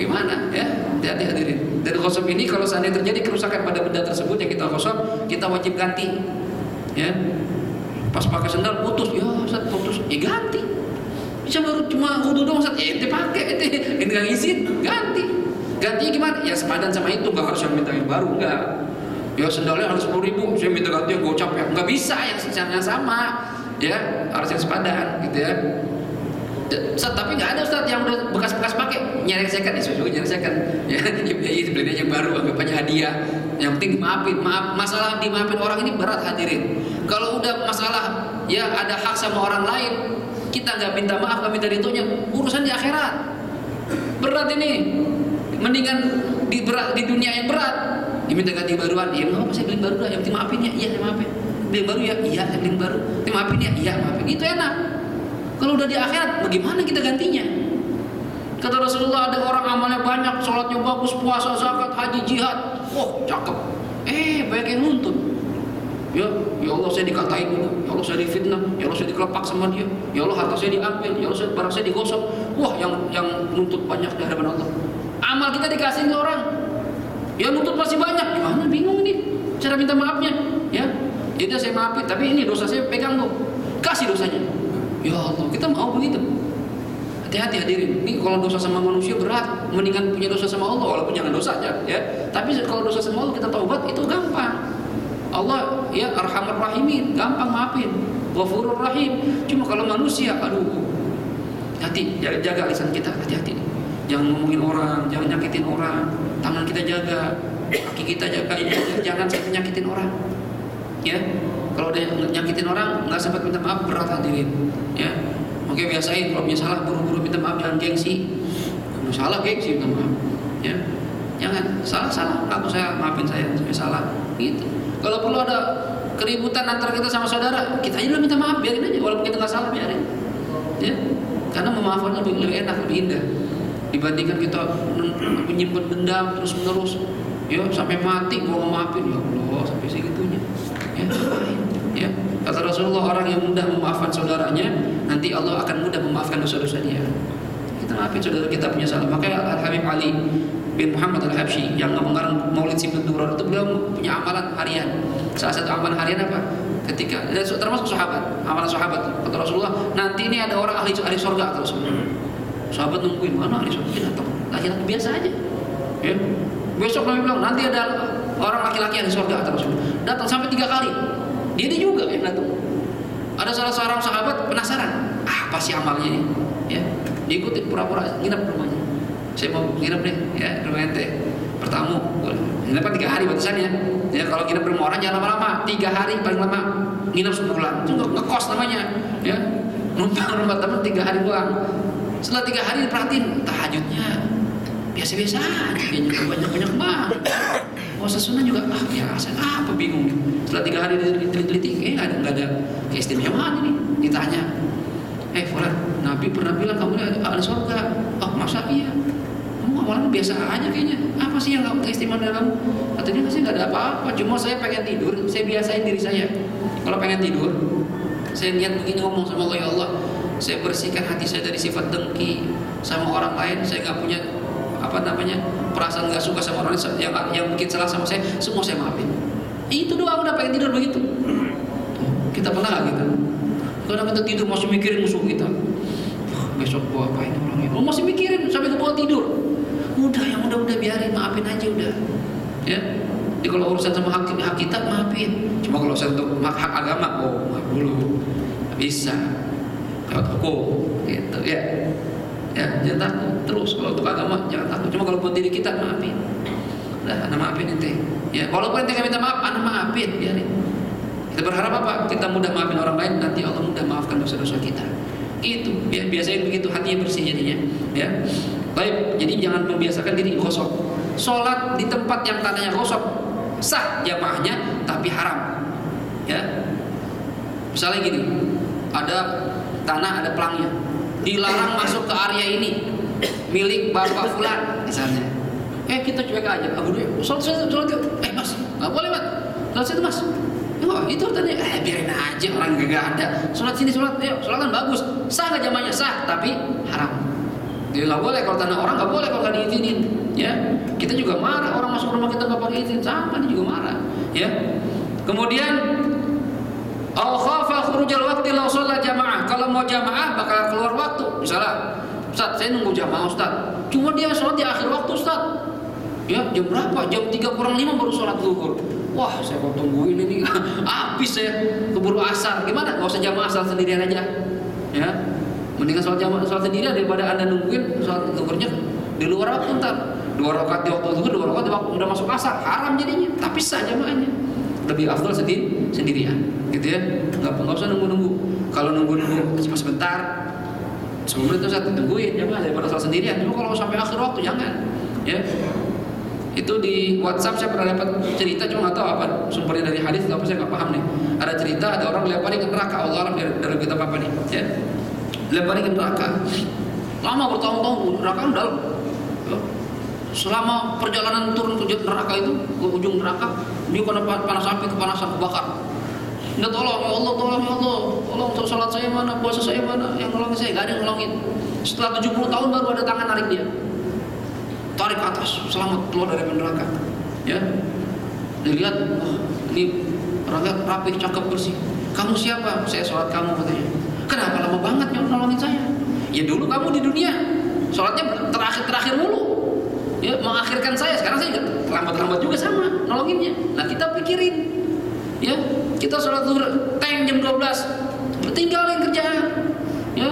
gimana? Ya, hati-hati hadirin. Dan ghasab ini kalau seandainya terjadi kerusakan pada benda tersebut yang kita ghasab, kita wajib ganti. Ya, pas pakai sandal putus, ya Ustaz putus, ya ganti. Bisa baru cuma wudu doang Ustaz, ya ente pakai, ente nggak izin, ganti. Gantinya gimana? Ya sepadan sama itu, nggak harus yang minta yang baru, enggak. Ya sendalnya harus 10.000, saya minta ganti yang gocap ya, nggak bisa yang sama. Ya harus yang sepadan, gitu ya. Ustaz, tapi nggak ada Ustaz yang udah bekas-bekas pakai, nyari second, nyari second. Ya, itu belinya yang baru, anggap aja hadiah. Yang penting dimaafin. Masalah dimaafin orang ini berat hadirin. Kalau udah masalah ya ada hak sama orang lain, kita nggak minta maaf, nggak minta ditunya, urusan di akhirat berat ini. Mendingan di dunia yang berat diminta ganti baruan, ya nggak apa saya beli baru lah, yang penting maafin ya, iya saya maafin. Beli baru ya, iya saya beli baru. Maafin ya, iya maafin. Itu enak. Kalau udah di akhirat, bagaimana kita gantinya? Kata Rasulullah, ada orang amalnya banyak, sholatnya bagus, puasa, zakat, haji, jihad. Oh, cakep. Banyak yang nuntut. Ya Allah saya dikatain, ya Allah saya difitnah, ya Allah saya dikelepak sama dia, ya Allah harta saya diambil, ya Allah barang saya digosok. Wah, yang nuntut banyak di hadapan Allah. Amal kita dikasih ke orang, yang nuntut masih banyak. Gimana? Bingung nih cara minta maafnya. Ya, jadi saya maafin, tapi ini dosa saya pegang tuh, kasih dosanya. Ya Allah, kita mau begitu? Hati-hati hadirin. Ini kalau dosa sama manusia berat, mendingan punya dosa sama Allah, walaupun jangan dosa aja, ya. Tapi kalau dosa sama Allah kita taubat itu gampang. Allah ya Arhamar Rahimin, gampang maafin. Ghafurur Rahim. Cuma kalau manusia, aduh. Hati, jaga lisan kita, hati-hati. Jangan ngomongin orang, jangan nyakitin orang. Tangan kita jaga, kaki kita jaga, jangan sampai nyakitin orang. Ya. Kalau ada nyakitin orang, nggak sempat minta maaf, berat hadirin. Ya. Oke, biasain kalau punya salah buru-buru minta maaf, jangan gengsi. Kalau salah gengsi minta maaf. Ya. Jangan salah, aku saya maafin saya salah gitu. Kalau perlu ada keributan antara kita sama saudara, kita aja minta maaf, biarin aja walaupun kita nggak salah, biarin. Ya. Karena memaafkan lebih enak, lebih indah dibandingkan kita menyimpan dendam terus-menerus. Ya, sampai mati gua maafin, ya Allah, sampai segitunya. Ya, ya. Kata Rasulullah, orang yang mudah memaafkan saudaranya, nanti Allah akan mudah memaafkan dosa-dosa dia. Kita maafin saudara kita punya salah. Makanya Al-Habib Ali bin Muhammad Al-Habsyi yang mengarang Maulid Simtud Durar itu, beliau punya amalan harian. Salah satu amalan harian apa? Ketika termasuk sahabat, amalan sahabat. Kata Rasulullah, nanti ini ada orang ahli surga, kata Rasulullah. Sahabat nungguin, mana ahli surga? Datang laki-laki biasa aja. Ya. Besok Nabi bilang, nanti ada orang laki-laki ahli surga, kata Rasulullah. Datang sampai 3 kali. Dia juga yang datang. Ada salah seorang sahabat penasaran, apa sih amalnya ini? Ya, diikuti pura-pura nginep rumahnya. Saya mau nginep nih, ya rumah ente. Pertamu, nginep 3 hari batasannya. Ya kalau nginep rumah orang jangan lama-lama, 3 hari paling lama. Nginep sebulan, itu ngekos namanya. Ya, numpang rumah teman 3 hari doang. Setelah 3 hari perhatiin tahajudnya biasa-biasa aja, banyak-banyak banget. Puasa sunnah juga biasa, apa bingung. Setelah 3 hari diteliti, nggak ada keistimewaan ini. Ditanya, Fulan, Nabi pernah bilang kamu ini ahli surga. Oh masa iya? Kamu amalan biasa aja kayaknya. Apa sih yang keistimewaan dari kamu? Katanya sih nggak ada apa-apa. Cuma saya pengen tidur, saya biasain diri saya. Kalau pengen tidur, saya niat begini ngomong sama Allah, ya Allah, saya bersihkan hati saya dari sifat dengki sama orang lain. Saya nggak punya perasaan nggak suka sama orang yang bikin salah sama saya, semua saya maafin. Itu doang, udah pengen tidur begitu. Kita pernah nggak gitu? Kadang kita tidur masih mikirin musuh kita. Besok gua apain orangnya? Lu masih mikirin sampai ke bawah tidur. Udah, yang udah biarin, maafin aja udah. Ya. Jadi kalau urusan sama hak kita maafin. Cuma kalau urusan untuk hak agama, maaf dulu. Nggak bisa. Lewat hukum, gitu ya. Ya, jangan takut terus. Kalau untuk agama jangan takut. Cuma kalau buat diri kita maafin. Udah, anak maafin ente. Ya, walaupun ente nggak minta maaf, anak maafin, biarin. Kita berharap apa? Kita mudah maafin orang lain, nanti Allah mudah maafkan dosa-dosa kita. Itu biasain begitu, hatinya bersih jadinya. Ya, baik. Jadi jangan membiasakan diri gosok. Sholat di tempat yang tanahnya gosok sah jamaahnya, tapi haram. Ya, misalnya gini, ada tanah, ada pelangnya, dilarang masuk ke area ini, milik bapak fulan misalnya. Kita cuek aja, abu dulu, sholat yuk. Mas, nggak boleh mas, sholat situ mas. Oh itu tadi, biarin aja, orang gak ada. Sholat sini, sholat, yuk, sholat kan bagus. Sah nggak jamaahnya? Sah, tapi haram. Dia nggak boleh, kalau tanah orang nggak boleh kalau nggak diizinin. Ya, kita juga marah, orang masuk rumah kita nggak pakai izin, sama dia juga marah. Ya, kemudian au khafa khurujal waqti law sholat jamaah. Kalau mau jamaah bakal keluar waktu. Misalnya, Ustaz, saya nunggu jamaah Ustaz. Cuma dia sholat di akhir waktu Ustaz. Ya, jam berapa? Jam 3:05 baru sholat zuhur. Wah, saya mau tungguin ini. Habis saya keburu asar. Gimana? Gak usah jamaah, sholat sendirian aja. Ya, mendingan sholat sendirian daripada anda nungguin sholat zuhurnya di luar waktu ntar. 2 rakaat di waktu zuhur, 2 rakaat di waktu udah masuk asar. Haram jadinya. Tapi sah jamaahnya. Lebih afdal sendirian, gitu ya. Nggak usah nunggu. Kalau nunggu cuma sebentar, 10 menit itu saya tungguin jamaah daripada sholat sendirian. Cuma kalau sampai akhir waktu jangan. Ya. Itu di WhatsApp saya pernah dapat cerita, cuma nggak tahu apa sumbernya dari hadis atau apa, saya nggak paham nih. Ada cerita ada orang dilemparin ke neraka, Allah alam dalam kitab apa nih, ya. Dilemparin ke neraka, lama bertahun-tahun, neraka kan dalam. Selama perjalanan turun ke neraka itu, ke ujung neraka, dia kena panas api, kepanasan, kebakar. Minta tolong, ya Allah, tolong ya Allah, tolong sholat saya mana, puasa saya mana, yang nolongin saya, gak ada yang nolongin. Setelah 70 tahun baru ada tangan narik dia, tarik ke atas, selamat keluar dari neraka. Ya, dilihat, oh, ini orangnya rapi, cakep, bersih. Kamu siapa? Saya sholat kamu, katanya. Kenapa lama banget nolongin saya? Ya dulu kamu di dunia sholatnya terakhir mulu, ya mengakhirkan saya. Sekarang saya nggak terlambat juga sama nolonginnya. Nah kita pikirin, ya kita sholat zuhur jam 12, tinggalin kerjaan, ya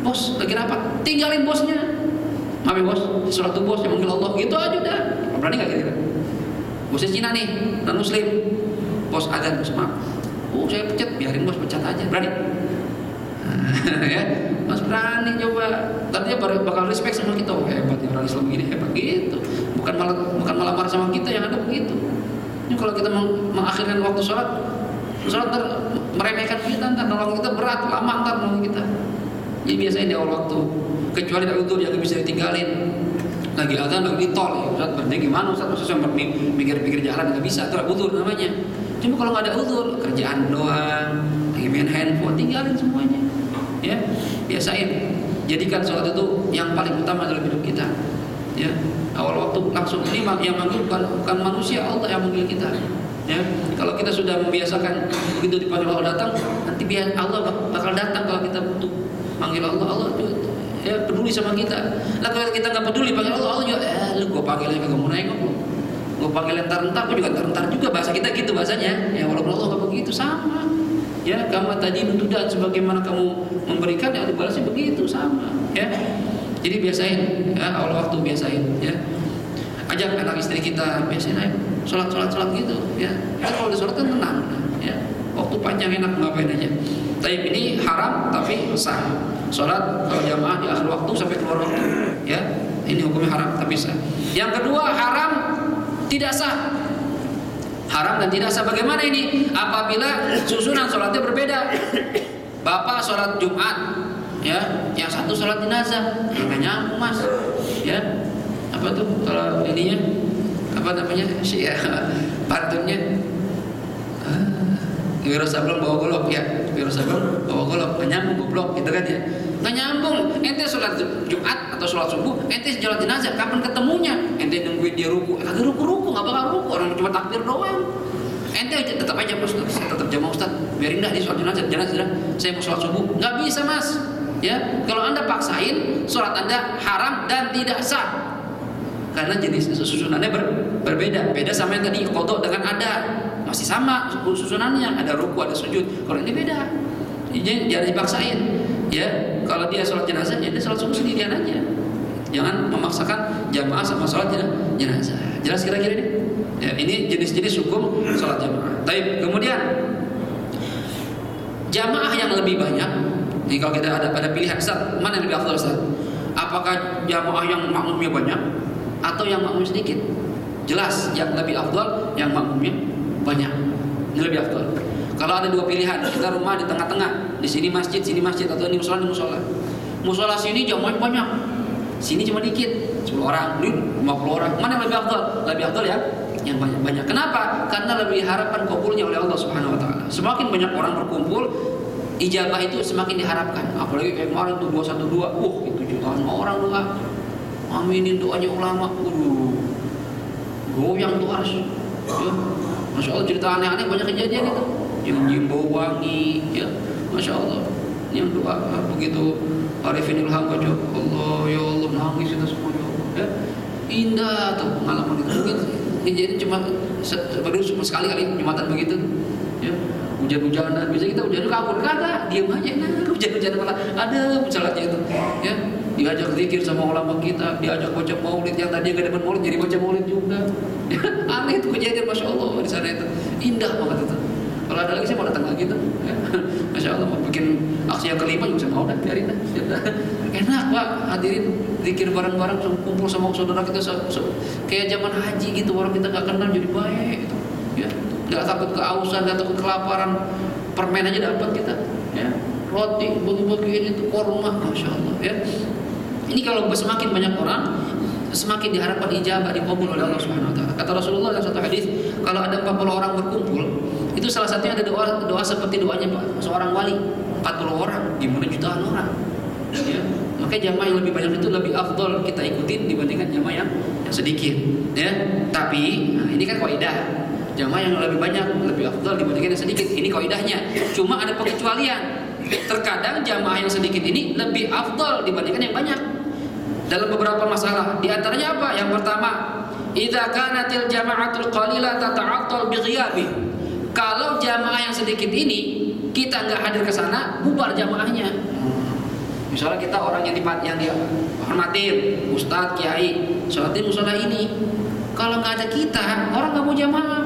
bos lagi rapat, tinggalin bosnya. Maaf ya bos, sholat tuh bos yang manggil Allah, gitu aja udah. Berani nggak kira-kira? Bosnya Cina nih, non muslim, bos adzan, bos maaf. Oh saya pecat, biarin bos pecat aja, berani? Ya, mas berani coba, tadinya bakal respect sama kita. Oh hebat ya orang Islam begini, hebat gitu. Bukan malah marah sama kita, yang ada begitu. Ini kalau kita mengakhirkan waktu sholat ntar meremehkan kita, ntar nolong kita berat, lama ntar nolong kita. Jadi biasanya di awal waktu, kecuali dari utur yang bisa ditinggalin. Lagi azan, lagi di tol, ya Ustaz berhenti gimana Ustaz? Maksudnya mikir-pikir jalan nggak bisa, itu utur namanya. Cuma kalau nggak ada utur, kerjaan doang, lagi main handphone, tinggalin semuanya. Ya, biasain. Jadikan sholat itu yang paling utama dalam hidup kita. Ya, awal waktu langsung ini yang manggil bukan manusia, Allah yang manggil kita. Ya, kalau kita sudah membiasakan begitu dipanggil Allah datang, nanti biar Allah bakal datang kalau kita butuh. Manggil Allah ya peduli sama kita. Nah kalau kita nggak peduli panggil Allah juga, lu gua panggilnya kagak mau nengok lu. Gua panggil entar gua juga entar juga, bahasa kita gitu bahasanya. Ya walaupun Allah nggak begitu sama. Ya, kamu tadi nutudan sebagaimana kamu memberikan, ya dibalasnya begitu sama. Ya, jadi biasain, ya awal waktu biasain. Ya, ajak anak istri kita biasain aja sholat gitu. Ya, kalau udah sholat kan tenang. Ya, waktu panjang enak ngapain aja. Tapi ini haram tapi sah. Sholat kalau jamaah di akhir waktu sampai keluar waktu. Ya, ini hukumnya haram tapi sah. Yang kedua haram tidak sah. Haram dan tidak sah bagaimana ini? Apabila susunan sholatnya berbeda. Bapak sholat Jumat, ya, yang satu sholat jenazah, nggak nyambung mas, ya. Apa tuh kalau ininya? Apa namanya? Si ya, pantunnya. Wiro sablon bawa golok ya, wiro sablon bawa golok, nggak nyambung goblok, gitu kan ya? Nggak nyambung. Ente sholat Jumat atau sholat subuh, ente sholat jenazah, kapan ketemunya? Ente nungguin dia ruku, kagak ruku, nggak bakal ruku, orang cuma takbir doang. Ente tetap aja bos, saya tetap jamaah Ustaz, biarin dah dia sholat jenazah, saya mau sholat subuh, nggak bisa mas. Ya, kalau anda paksain, sholat anda haram dan tidak sah. Karena jenis susunannya berbeda, beda sama yang tadi qadha dengan ada. Masih sama susunannya, ada ruku, ada sujud. Kalau ini beda, jadi jangan dipaksain. Ya, kalau dia sholat jenazah, ya dia sholat subuh sendirian aja. Jangan memaksakan jamaah sama sholat jenazah. Jelas kira-kira ini? Ya, ini jenis-jenis hukum sholat jamaah. Baik, kemudian jamaah yang lebih banyak. Nih kalau kita ada pilihan, Ustaz, mana yang lebih afdal Ustaz? Apakah jamaah yang makmumnya banyak atau yang makmum sedikit? Jelas yang lebih afdal yang makmumnya banyak. Ini lebih afdal. Kalau ada dua pilihan, kita rumah di tengah-tengah, di sini masjid, atau ini musola, musola sini jamaah banyak, sini cuma dikit, 10 orang, ini 50 orang. Mana yang lebih afdal? Lebih afdal ya yang banyak. Kenapa? Karena lebih harapan kabulnya oleh Allah Subhanahu Wa Taala. Semakin banyak orang berkumpul, ijabah itu semakin diharapkan. Apalagi kayak kemarin tuh 212, itu jutaan orang doa, aminin doanya ulama, goyang tuh harus. Ya. Masya Allah, cerita aneh-aneh banyak kejadian itu. Yang bau wangi, ya, masya Allah. Yang doa begitu Arifin Ilham baca Allah ya Allah, nangis itu semua ya. Indah tuh pengalaman itu. Mungkin kejadian cuma baru sekali kali Jumatan begitu. Ya. Hujan-hujanan, biasa kita hujan kabur, kagak, diam aja, nah hujan-hujanan malah ada salatnya itu. Ya. Diajak zikir sama ulama kita, diajak baca maulid, yang tadi gak demen maulid jadi baca maulid juga. Ya, aneh itu kejadian, masya Allah di sana itu indah banget itu. Kalau ada lagi saya mau datang lagi tuh. Ya. Masya Allah mau bikin aksi yang kelima juga saya mau dah, biarin dah. Enak pak, hadirin zikir bareng-bareng, kumpul sama saudara kita kayak zaman haji gitu, orang kita nggak kenal jadi baik. Gitu. Ya, nggak takut kehausan, nggak takut kelaparan, permen aja dapat kita. Ya, roti bagi-bagiin itu korma, masya Allah. Ya. Ini kalau semakin banyak orang, semakin diharapkan ijabah dikabul oleh Allah Subhanahu Wa Taala. Kata Rasulullah dalam satu hadis, kalau ada 40 orang berkumpul, Itu salah satunya ada doa seperti doanya seorang wali, 40 orang, gimana jutaan orang. Ya, makanya jamaah yang lebih banyak itu lebih afdol kita ikutin dibandingkan jamaah yang sedikit. Ya, tapi nah ini kan kaidah. Jamaah yang lebih banyak lebih afdol dibandingkan yang sedikit. Ini kaidahnya. Cuma ada pengecualian. Terkadang jamaah yang sedikit ini lebih afdol dibandingkan yang banyak dalam beberapa masalah. Di antaranya apa? Yang pertama, idza kanatil jama'atul qalila tata'attal bi ghiyabi. Kalau jamaah yang sedikit ini kita nggak hadir ke sana, bubar jamaahnya. Misalnya kita orang yang dihormatin, ustadz, kiai, sholatin musola ini. Kalau nggak ada kita, orang nggak mau jamaah,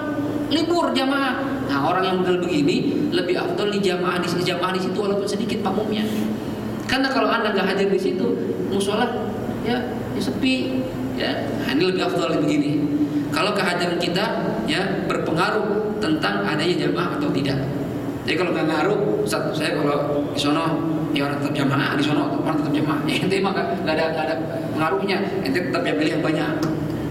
libur jamaah. Nah, orang yang model begini lebih afdol di jamaah di situ walaupun sedikit makmumnya. Karena kalau anda nggak hadir di situ, musola ya sepi. Ya, nah, ini lebih afdol begini. Kalau kehadiran kita ya berpengaruh tentang adanya jamaah atau tidak. Jadi kalau nggak ngaruh, saya kalau di sono ya orang tetap jamaah, di sono orang tetap jamaah. Ya, ente mah nggak ada pengaruhnya. Ente tetap yang pilih yang banyak.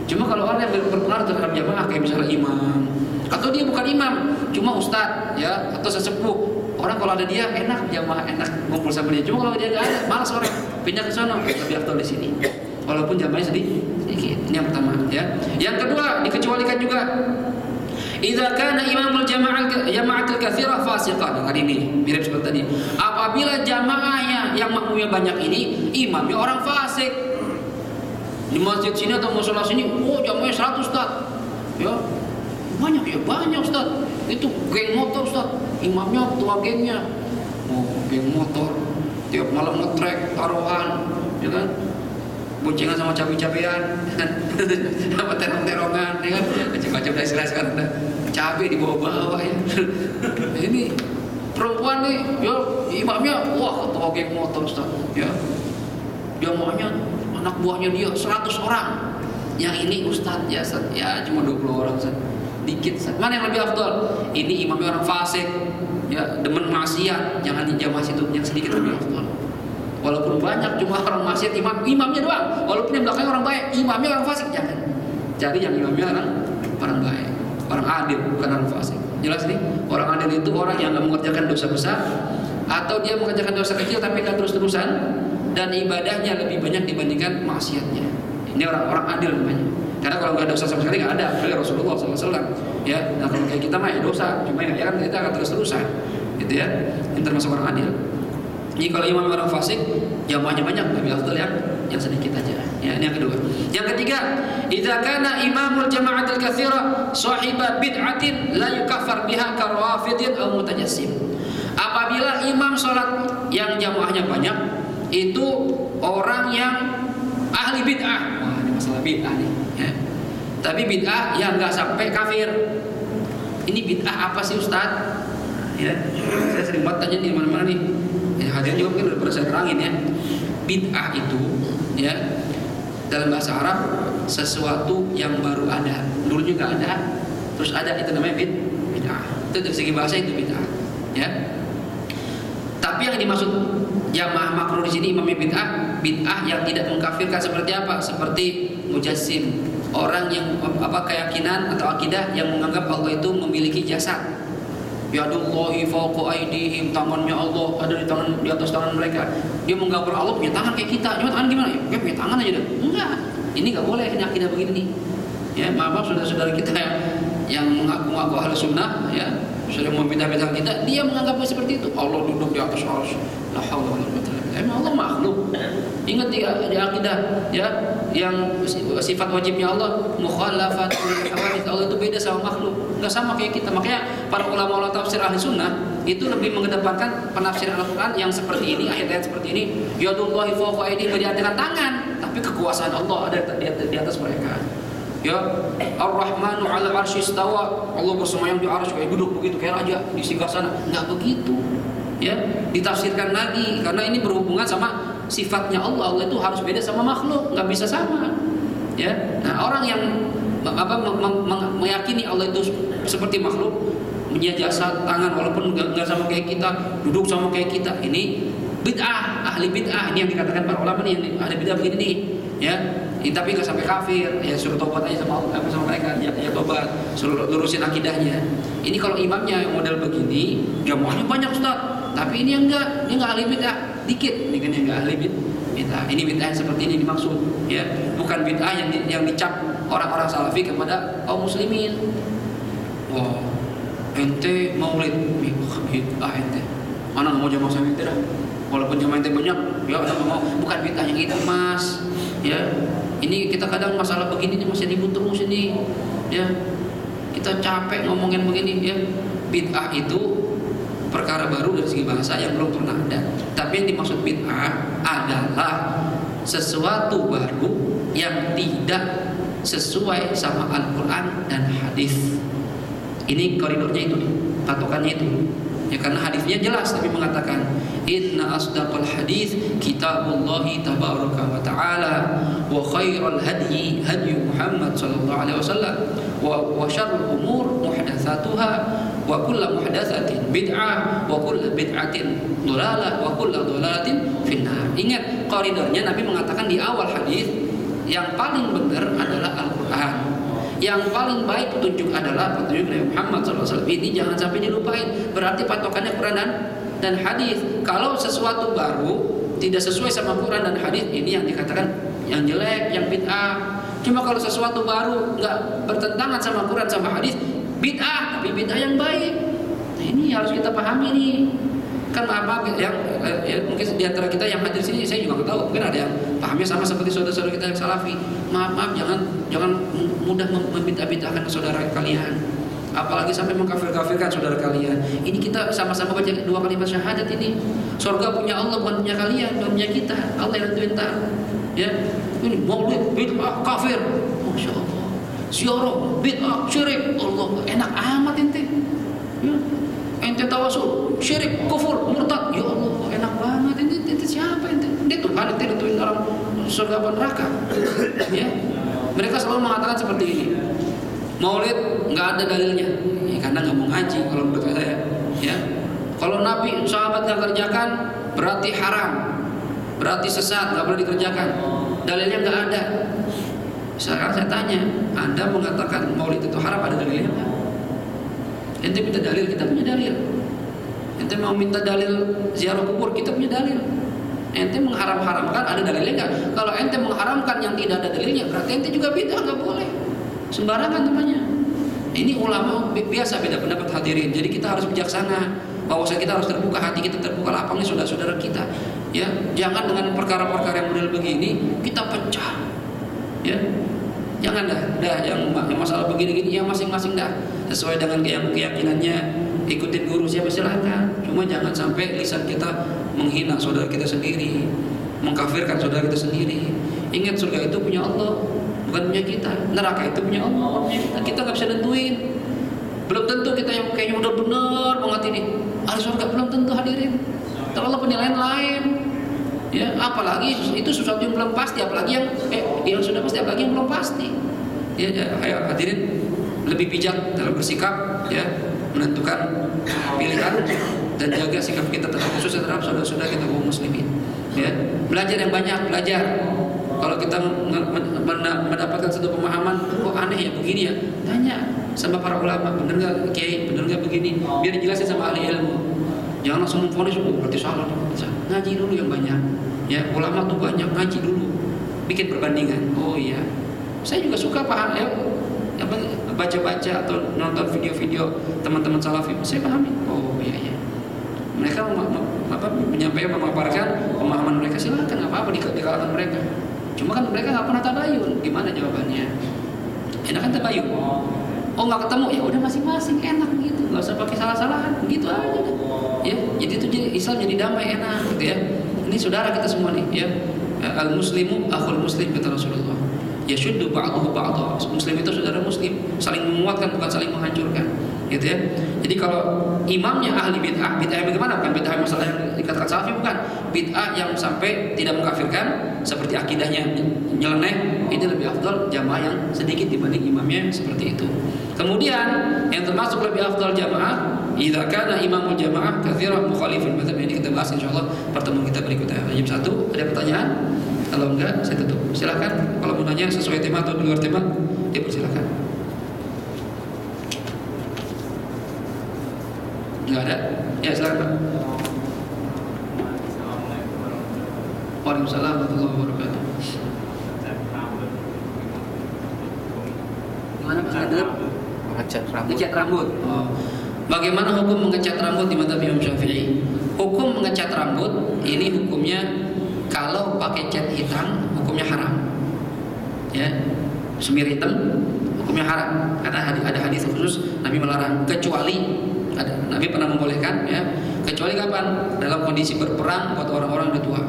Cuma kalau orang yang berpengaruh terhadap jamaah kayak misalnya imam, atau dia bukan imam, cuma ustadz ya atau sesepuh. Orang kalau ada dia enak jamaah, enak ngumpul sama dia. Cuma kalau dia nggak ada, malas orang pindah ke sono. Lebih afdal di sini. Walaupun jamaahnya sedikit. Ini yang pertama ya. Yang kedua dikecualikan juga idza kana imamul jama'atul katsirah fasiqan. Hari ini mirip seperti tadi. Apabila jamaahnya yang makmumnya banyak ini imamnya orang fasik. Di masjid sini atau mushola sini, oh jamaahnya 100 Ustaz. Ya. Banyak Ustaz. Itu geng motor Ustaz. Imamnya ketua gengnya. Oh, geng motor. Tiap malam ngetrek taruhan, ya kan? Boncengan sama cabai-cabean, sama terong-terongan, ya kan? Macam-macam dari sekarang udah cabai di bawah-bawah ya. Ini perempuan nih, ya imamnya, wah ketua geng motor Ustaz, ya. Jamaahnya anak buahnya dia 100 orang. Yang ini Ustaz ya, cuma 20 orang Ustaz. Dikit Ustaz. Mana yang lebih afdal? Ini imamnya orang fasik, ya demen maksiat, jangan di jamaah situ, yang sedikit lebih afdal. Walaupun banyak cuma orang maksiat imamnya doang. Walaupun yang belakangnya orang baik, imamnya orang fasik, jangan. Cari yang imamnya orang baik, orang adil, bukan orang fasik. Jelas nih, orang adil itu orang yang nggak mengerjakan dosa besar atau dia mengerjakan dosa kecil tapi nggak terus-terusan dan ibadahnya lebih banyak dibandingkan maksiatnya. Ini orang adil namanya. Karena kalau nggak dosa sama sekali nggak ada, kecuali Rasulullah SAW. Ya, nah kalau kayak kita mah ya dosa, cuma ya kan kita akan terus-terusan, gitu ya. Ini termasuk orang adil. Jadi kalau imam orang fasik, jamaahnya banyak, lebih afdal yang sedikit aja. Ya, ini yang kedua. Yang ketiga, idza kana imamul jama'atil katsira sahiba bid'atin la yukaffar biha karawafidin aw mutajassim. Apabila imam salat yang jamaahnya banyak, itu orang yang ahli bid'ah. Wah, ini masalah bid'ah nih, ya. Tapi bid'ah yang enggak sampai kafir. Ini bid'ah apa sih Ustaz? Ya, saya sering banget tanya di mana-mana nih. Ya, hadirin juga mungkin udah pernah saya terangin ya. Bid'ah itu ya dalam bahasa Arab sesuatu yang baru ada. Dulunya nggak ada, terus ada, itu namanya bid'ah. Itu dari segi bahasa itu bid'ah. Ya. Tapi yang dimaksud jamaah makruh di sini imamnya bid'ah yang tidak mengkafirkan seperti apa? Seperti mujassim, orang yang keyakinan atau akidah yang menganggap Allah itu memiliki jasad. Yadullahi fawqa aydihim, tangannya Allah ada di atas tangan mereka. Dia menggambar Allah punya tangan kayak kita. Cuma tangan gimana? Ya punya tangan aja dah. Enggak. Ini enggak boleh akidah begini nih. Ya, maaf saudara-saudara kita yang mengaku-ngaku ahli sunnah ya, sudah membeda-bedakan kita, dia menganggapnya seperti itu. Allah duduk di atas arsy. La haula wala quwwata illa billah. Emang Allah makhluk. Ingat di akidah ya, yang sifat wajibnya Allah mukhalafatul hawadits. Allah itu beda sama makhluk, enggak sama kayak kita. Makanya para ulama tafsir ahli sunnah itu lebih mengedepankan penafsiran Al-Quran yang seperti ini, ayat-ayat seperti ini. Yadullahi fawqa aydihim, berarti tangan, tapi kekuasaan Allah ada di atas mereka. Ya, Ar-Rahmanu 'ala 'arsy istawa. Allah bersemayam di arsy kayak duduk begitu kayak raja di singgasana. Enggak begitu. Ya, ditafsirkan lagi karena ini berhubungan sama sifatnya Allah. Allah itu harus beda sama makhluk, enggak bisa sama. Ya. Nah, orang yang meyakini Allah itu seperti makhluk, punya jasad, tangan walaupun enggak sama kayak kita, duduk sama kayak kita, ini bid'ah, ahli bid'ah. Ini yang dikatakan para ulama nih, ahli bid'ah begini nih. Ya. tapi nggak sampai kafir, ya suruh tobat aja sama mereka, ya tobat, suruh lurusin akidahnya. Ini kalau imamnya yang model begini, jamaahnya banyak Ustaz, tapi ini enggak, dia nggak ahli bid'ah, dikit, ini kan yang nggak ahli bid'ah. Ini bid'ah seperti ini dimaksud, ya, bukan bid'ah yang dicap orang-orang salafi kepada kaum muslimin. Wah, ente maulid, bid'ah ente, mana nggak mau jamaah sama ente dah. Walaupun jamaah ente banyak, ya nggak mau, bukan bid'ah yang itu mas, ya. Ini kita kadang masalah begini nih masih ribut terus ini, ya. Kita capek ngomongin begini, ya. Bid'ah itu perkara baru dari segi bahasa yang belum pernah ada. Tapi yang dimaksud bid'ah adalah sesuatu baru yang tidak sesuai sama Al-Quran dan hadis. Ini koridornya itu, patokannya itu. Ya, karena hadisnya jelas tapi mengatakan inna asdaqal hadis kitabullahi tabaraka wa ta'ala wa khairal hadyi hadyu Muhammad sallallahu alaihi wasallam wa syarrul umur muhdatsatuha wa kullu muhdatsatin bid'ah wa kullu bid'atin dhalalah wa kullu dhalalatin finnar. Ingat koridornya, Nabi mengatakan di awal hadis yang paling benar adalah Al-Qur'an. Yang paling baik petunjuk adalah petunjuk Nabi Muhammad SAW. Ini jangan sampai dilupain. Berarti patokannya Quran dan hadis. Kalau sesuatu baru tidak sesuai sama Quran dan hadis, ini yang dikatakan yang jelek, yang bid'ah. Cuma kalau sesuatu baru nggak bertentangan sama Quran sama hadis, bid'ah, tapi bid'ah yang baik. Nah, ini harus kita pahami nih. Kan apa yang ya, mungkin di antara kita yang hadir sini saya juga nggak tahu, mungkin ada yang pahamnya sama seperti saudara-saudara kita yang salafi. Maaf jangan mudah membid'ah-bid'ahkan saudara kalian, apalagi sampai mengkafir-kafirkan saudara kalian. Ini kita sama-sama baca 2 kalimat syahadat ini. Surga punya Allah, bukan punya kalian, bukan punya kita. Allah yang nentuin tar. Ya, ini maulid bid'ah kafir, masya Allah. Ziarah bid'ah syirik, Allah enak amat ente. Ya. Ente tawasul syirik, kufur, murtad, ya Allah enak banget. Ente siapa ente? Dia Tuhan, ente dituin orang surga dan neraka. Ya, mereka selalu mengatakan seperti ini. Maulid nggak ada dalilnya, ya, karena nggak mau ngaji kalau menurut saya. Ya, kalau Nabi sahabat nggak kerjakan berarti haram, berarti sesat, nggak boleh dikerjakan. Dalilnya nggak ada. Sekarang saya tanya, Anda mengatakan Maulid itu haram, ada dalilnya nggak? Ente minta dalil, kita punya dalil. Ente mau minta dalil ziarah kubur, kita punya dalil. Ente mengharam-haramkan, ada dalilnya enggak? Kalau ente mengharamkan yang tidak ada dalilnya, berarti ente juga bid'ah, enggak boleh. Sembarangan namanya. Ini ulama biasa beda pendapat hadirin. Jadi kita harus bijaksana. Bahwasanya kita harus terbuka, hati kita terbuka, lapangnya saudara-saudara kita. Ya, jangan dengan perkara-perkara yang model begini kita pecah. Ya. Jangan dah yang masalah begini-gini ya masing-masing dah sesuai dengan keyakinannya, ikutin guru siapa silakan. Cuma jangan sampai lisan kita menghina saudara kita sendiri, mengkafirkan saudara kita sendiri. Ingat surga itu punya Allah, bukan punya kita. Neraka itu punya Allah, bukan punya kita. Kita nggak bisa nentuin. Belum tentu kita yang kayaknya udah benar banget ini ahli surga, belum tentu hadirin. Allah penilaian lain. Ya, apalagi itu sesuatu yang belum pasti, apalagi yang sudah pasti, apalagi yang belum pasti. Ya, ayo hadirin lebih bijak dalam bersikap, ya, menentukan pilihan dan jaga sikap kita khusus terhadap saudara-saudara kita kaum muslimin. Ya, belajar yang banyak, belajar. Kalau kita mendapatkan satu pemahaman, kok aneh ya begini ya, tanya sama para ulama, benar nggak kiai, benar nggak begini, biar dijelasin sama ahli ilmu. Jangan langsung memvonis, berarti salah. Ngaji dulu yang banyak. Ya, ulama tuh banyak, ngaji dulu, bikin perbandingan. Oh iya, saya juga suka paham ya, baca-baca atau nonton video-video teman-teman salafi, saya pahami. Oh iya, mereka menyampaikan, memaparkan pemahaman mereka, silakan, nggak apa-apa di kalangan mereka. Cuma kan mereka nggak pernah tabayun. Gimana jawabannya? Enak kan tabayun? Oh nggak ketemu, ya udah masing-masing enak gitu, nggak usah pakai salah-salahan, gitu aja. Ya, jadi itu Islam jadi damai, enak gitu ya. Ini saudara kita semua nih, ya. Al muslimu akhul muslim, kata Rasulullah. Ya syuddu ba'duhu ba'dha. Muslim itu saudara muslim, saling menguatkan bukan saling menghancurkan, gitu ya. Jadi kalau imamnya ahli bid'ah, bid'ah yang bagaimana? Bukan bid'ah masalah yang dikatakan salafi, bukan. Bid'ah yang sampai tidak mengkafirkan, seperti akidahnya nyeleneh, ini lebih afdal jamaah yang sedikit dibanding imamnya seperti itu. Kemudian yang termasuk lebih afdal jamaah idza kana imamul jamaah katsiran mukhalifin madzhab. Ini kita bahas insyaallah pertemuan kita berikutnya. Jam 1 ada pertanyaan Kalau enggak, saya tutup. Silakan. Kalau mau nanya sesuai tema atau di luar tema, dipersilakan. Enggak ada? Ya silakan Pak. Waalaikumsalam warahmatullahi wabarakatuh. Gimana Pak? Ngecat rambut. Oh. Bagaimana hukum mengecat rambut di madzhab Imam Syafi'i? Hukum mengecat rambut ini hukumnya kalau pakai cat hitam hukumnya haram. Ya. Semir hitam hukumnya haram karena ada hadis khusus Nabi melarang, kecuali Nabi pernah membolehkan ya, kecuali kapan? Dalam kondisi berperang buat orang-orang udah tua.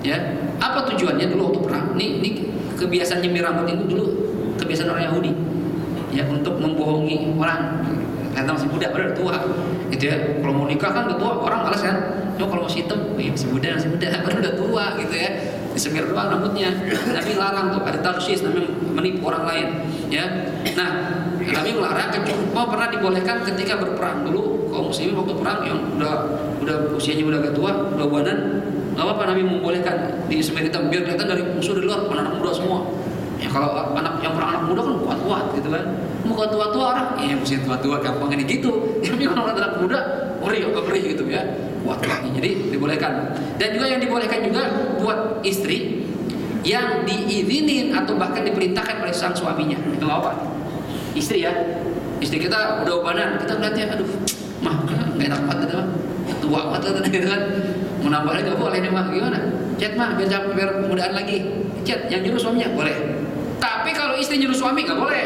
Ya. Apa tujuannya dulu waktu perang? Ini kebiasaan nyemir rambut itu dulu kebiasaan orang Yahudi. Ya, untuk membohongi orang. Karena masih muda, padahal udah tua. Gitu ya. Kalau mau nikah kan udah tua, orang malas kan. Yo kalau masih hitam, masih muda, padahal udah tua gitu ya. Disemir doang rambutnya. Nabi larang tuh, ada tarsis, Nabi menipu orang lain, ya. Nah, Nabi melarang pernah dibolehkan ketika berperang dulu kaum muslimin waktu perang yang udah usianya udah agak tua, udah badan, enggak apa-apa Nabi membolehkan disemir hitam biar kelihatan dari musuh di luar anak muda semua. Ya kalau anak yang perang anak muda kan kuat-kuat gitu kan. Muka tua-tua orang, mesti tua-tua gampang ini gitu. Tapi kalau anak muda, ngeri gitu ya. Kuat-kuat. Jadi dibolehkan. Dan juga yang dibolehkan juga buat istri yang diizinin atau bahkan diperintahkan oleh sang suaminya. Itu enggak apa? Istri ya. Istri kita udah ubanan, kita ngeliatnya aduh, mah enggak enak banget gitu. Tua banget gitu kan. Mau nambah lagi enggak boleh nih mah, gimana? Chat mah biar mudaan lagi. Chat yang nyuruh suaminya boleh. Tapi kalau istri nyuruh suami nggak boleh.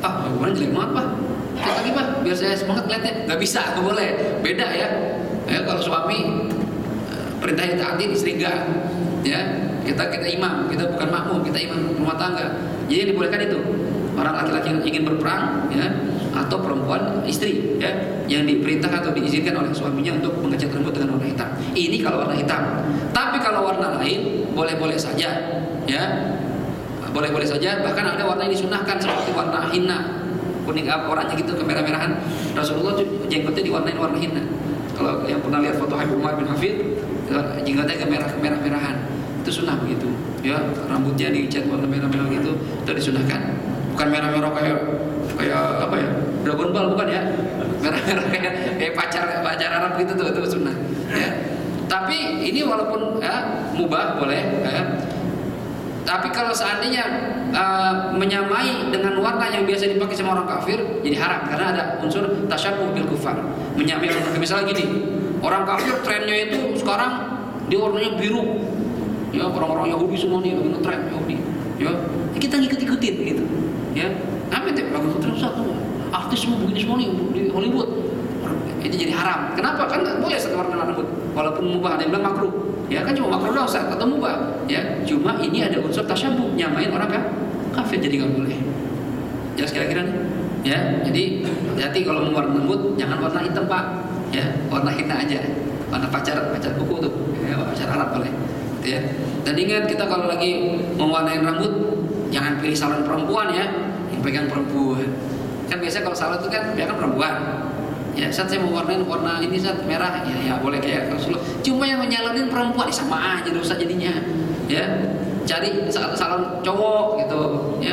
Gimana jelek banget Pak? Cek lagi Pak, biar saya semangat lihatnya. Nggak bisa, nggak boleh. Beda ya. Kalau suami perintahnya taatin, istri enggak. Ya, kita imam, kita bukan makmum, kita imam rumah tangga. Jadi yang dibolehkan itu orang laki-laki yang ingin berperang, ya, atau perempuan istri, ya, yang diperintah atau diizinkan oleh suaminya untuk mengecat rambut dengan warna hitam. Ini kalau warna hitam. Tapi kalau warna lain boleh-boleh saja, ya. Boleh-boleh saja, bahkan ada warna yang disunahkan seperti warna hinna, kuning oranye gitu, kemerah-merahan. Rasulullah jenggotnya diwarnain warna hinna. Kalau yang pernah lihat foto Habib Umar bin Hafid, jenggotnya kemerah-merahan, itu sunnah begitu. Ya, rambutnya dicat warna merah-merah gitu, itu disunahkan. Bukan merah-merah kayak apa ya? Dragon Ball bukan ya? Merah-merah kayak pacar Arab gitu tuh, itu sunnah. Ya. Tapi ini walaupun ya, mubah boleh, ya. Tapi kalau seandainya menyamai dengan warna yang biasa dipakai sama orang kafir, jadi haram karena ada unsur tasyabuh bil kufar. Menyamai orang kafir. Misalnya gini, orang kafir trennya itu sekarang dia warnanya biru. Ya, orang-orang Yahudi semua nih lagi ngetren Yahudi. Ya, kita ngikut-ikutin gitu. Ya, apa itu lagu ngetren satu. Artis semua begini semua nih di Hollywood. Itu jadi haram. Kenapa? Kan nggak boleh satu warna rambut. Walaupun mubah, ada yang bilang makruh. Ya kan cuma makruh doang atau mubah. Ya, cuma ini ada unsur tasyabuh, nyamain orang kan kafir, jadi nggak boleh. Jelas kira-kira nih? Ya, jadi hati-hati kalau mau warna rambut jangan warna hitam Pak. Ya, warna hitam aja. Warna pacar buku tuh. Ya, pacar Arab boleh. Gitu ya. Dan ingat kita kalau lagi mewarnain rambut jangan pilih salon perempuan ya, yang pegang perempuan. Kan biasa kalau salon itu kan biarkan perempuan. Ya, saat saya mau warnain warna ini saat merah, ya boleh kayak Rasulullah. Cuma yang menyalonin perempuan sama aja dosa jadinya. Ya, cari salon cowok gitu. Ya,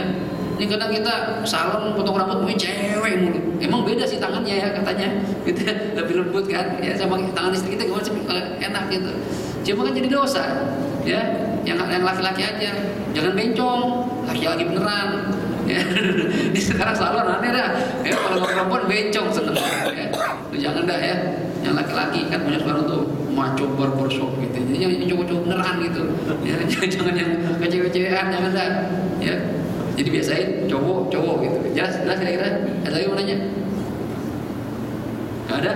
ini kadang kita salon potong rambut punya cewek mulu. Emang beda sih tangannya ya katanya, gitu ya, lebih lembut kan. Ya sama tangan istri kita gimana sih enak gitu. Cuma kan jadi dosa. Ya, yang laki-laki aja, jangan bencong, laki-laki beneran. Ya, ini sekarang salon aneh dah. Ya, kalau perempuan bencong seneng. Ya, jangan dah ya. Yang laki-laki kan banyak sekarang tuh maco barbershop gitu. Jadi yang cowok-cowok beneran gitu. Ya, jangan yang kecewek-cewekan, jangan dah. Ya, jadi biasain cowok gitu. Jelas kira-kira. Ada lagi mau nanya? Gak ada?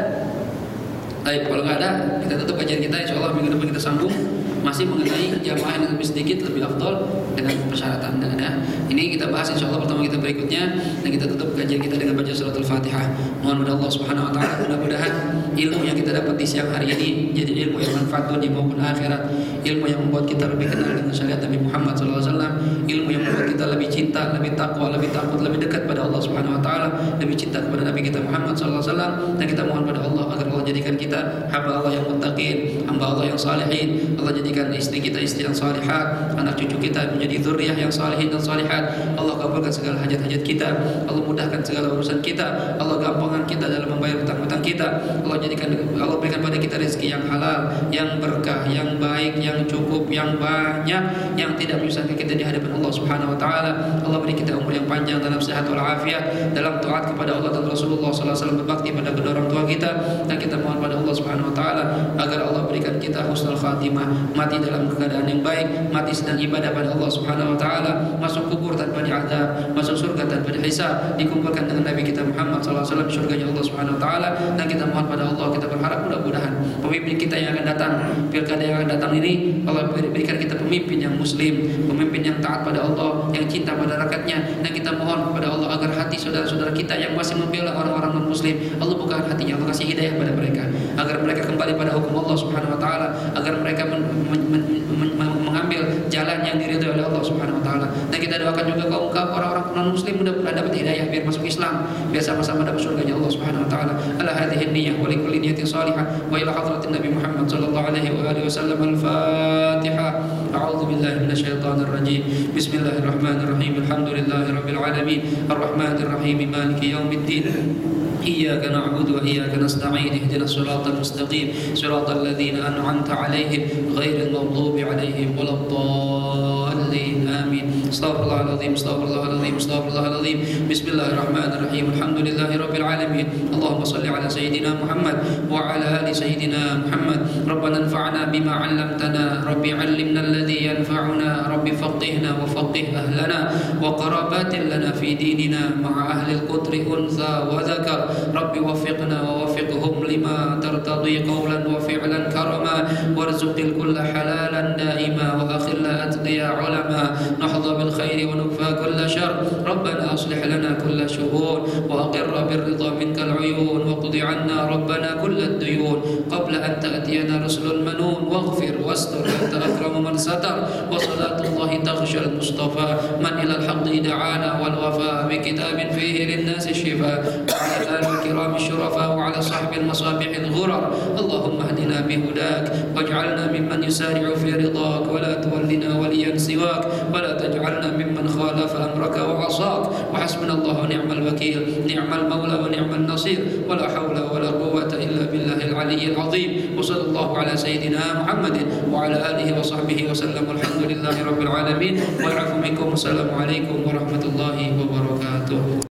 Baik, kalau nggak ada, kita tutup kajian kita. Insyaallah minggu depan kita sambung masih mengenai jamaah yang lebih sedikit, lebih afdol dengan persyaratan. Dan ini kita bahas insyaallah pertemuan kita berikutnya, dan kita tutup kajian kita dengan baca surat Al-Fatihah. Mohon kepada Allah Subhanahu wa taala mudah-mudahan ilmu yang kita dapat di siang hari ini jadi ilmu yang manfaat dunia maupun akhirat, ilmu yang membuat kita lebih kenal dengan syariat Nabi Muhammad sallallahu alaihi wasallam, ilmu yang membuat kita lebih cinta, lebih takwa, lebih takut, lebih dekat pada Allah Subhanahu wa taala, lebih cinta kepada Nabi kita Muhammad sallallahu alaihi wasallam, dan kita mohon pada Allah agar Allah jadikan kita hamba Allah yang muttaqin, hamba Allah yang salihin. Allah jadikan istri kita istri yang salihat, anak cucu kita menjadi zuriyah yang salihin dan salihat. Allah kabulkan segala hajat-hajat kita, Allah mudahkan segala urusan kita, Allah gampangkan kita dalam membayar hutang-hutang kita. Allah berikan pada kita rezeki yang halal, yang berkah, yang baik, yang cukup, yang banyak, yang tidak menyusahkan kita di hadapan Allah Subhanahu wa taala. Allah beri kita umur yang panjang dalam sehat wal afiat, dalam taat kepada Allah dan Rasulullah sallallahu alaihi wasallam, berbakti pada kedua orang tua kita, dan kita mohon pada Allah Subhanahu wa taala agar Allah berikan kita husnul khatimah, mati dalam keadaan yang baik, mati sedang ibadah pada Allah Subhanahu wa taala, masuk kubur tanpa diazab, masuk surga tanpa dihisab, dikumpulkan dengan Nabi kita Muhammad sallallahu alaihi wasallam surganya Allah Subhanahu wa taala. Dan kita mohon pada Allah, kita berharap mudah-mudahan pemimpin kita yang akan datang, pilkada yang akan datang ini, Allah berikan kita pemimpin yang muslim, pemimpin yang taat pada Allah, yang cinta pada rakyatnya. Dan kita mohon kepada Allah agar hati saudara-saudara kita yang masih membela orang-orang non-muslim, Allah bukakan hatinya, Allah kasih hidayah pada mereka, agar mereka kembali pada hukum Allah Subhanahu wa taala, agar mereka mengambil jalan yang diridhai oleh Allah Subhanahu wa taala. Dan kita doakan juga kaum orang-orang non-muslim mudah-mudahan dapat hidayah, biar masuk Islam, biar sama-sama dapat surganya Allah Subhanahu wa taala. Ala hadhihi niyyah wa likulli niyatin salihah wa ila hadratin Nabi Muhammad sallallahu alaihi wa alihi wasallam. Al-Fatihah. A'udzu billahi minasyaitonir rajim. Bismillahirrahmanirrahim. Alhamdulillahi rabbil alamin. Arrahmanir rahim. Maliki yaumiddin. إياك نعبد وإياك نستعين اهدنا الصراط المستقيم صراط الذين أنعمت عليهم غير المغضوب عليهم ولا الضالين آمين. استغفر الله العظيم استغفر الله العظيم استغفر الله العظيم. بسم الله الرحمن الرحيم. الحمد لله رب العالمين. اللهم صل على سيدنا محمد وعلى آل سيدنا محمد. ربنا انفعنا بما علمتنا رب علمنا الذي ينفعنا رب فقهنا وفقه أهلنا وقرابات لنا في ديننا مع أهل القدر أنثى وذكر. رب وفقنا ووفقهم لما ترتضي قولا وفعلا كرما وارزق الكل حلالا دائما وأخر لا أتقيا علما نحظى بالخير ونكفى كل شر. ربنا أصلح لنا كل شؤون وأقر بالرضا منك العيون واقض عنا ربنا كل الديون قبل أن تأتينا رسل المنون واغفر واستر أنت أكرم من ستر. وصلاة الله تغشى المصطفى من إلى الحق دعانا والوفاء بكتاب فيه للناس الشفاء وعلى آل الكرام الشرفاء وعلى صحب المصابيح الغرر. اللهم اهدنا بهداك واجعلنا ممن يسارع في رضاك ولا تولنا وليا سواك ولا تجعلنا ممن خالف أمرك وعصاك. وحسبنا الله ونعم الوكيل نعم المولى ونعم النصير ولا حول ولا قوة إلا بالله العلي العظيم. وصلى الله على سيدنا محمد وعلى آله وصحبه وسلم. والحمد لله رب العالمين والعفو منكم. السلام عليكم ورحمة الله وبركاته.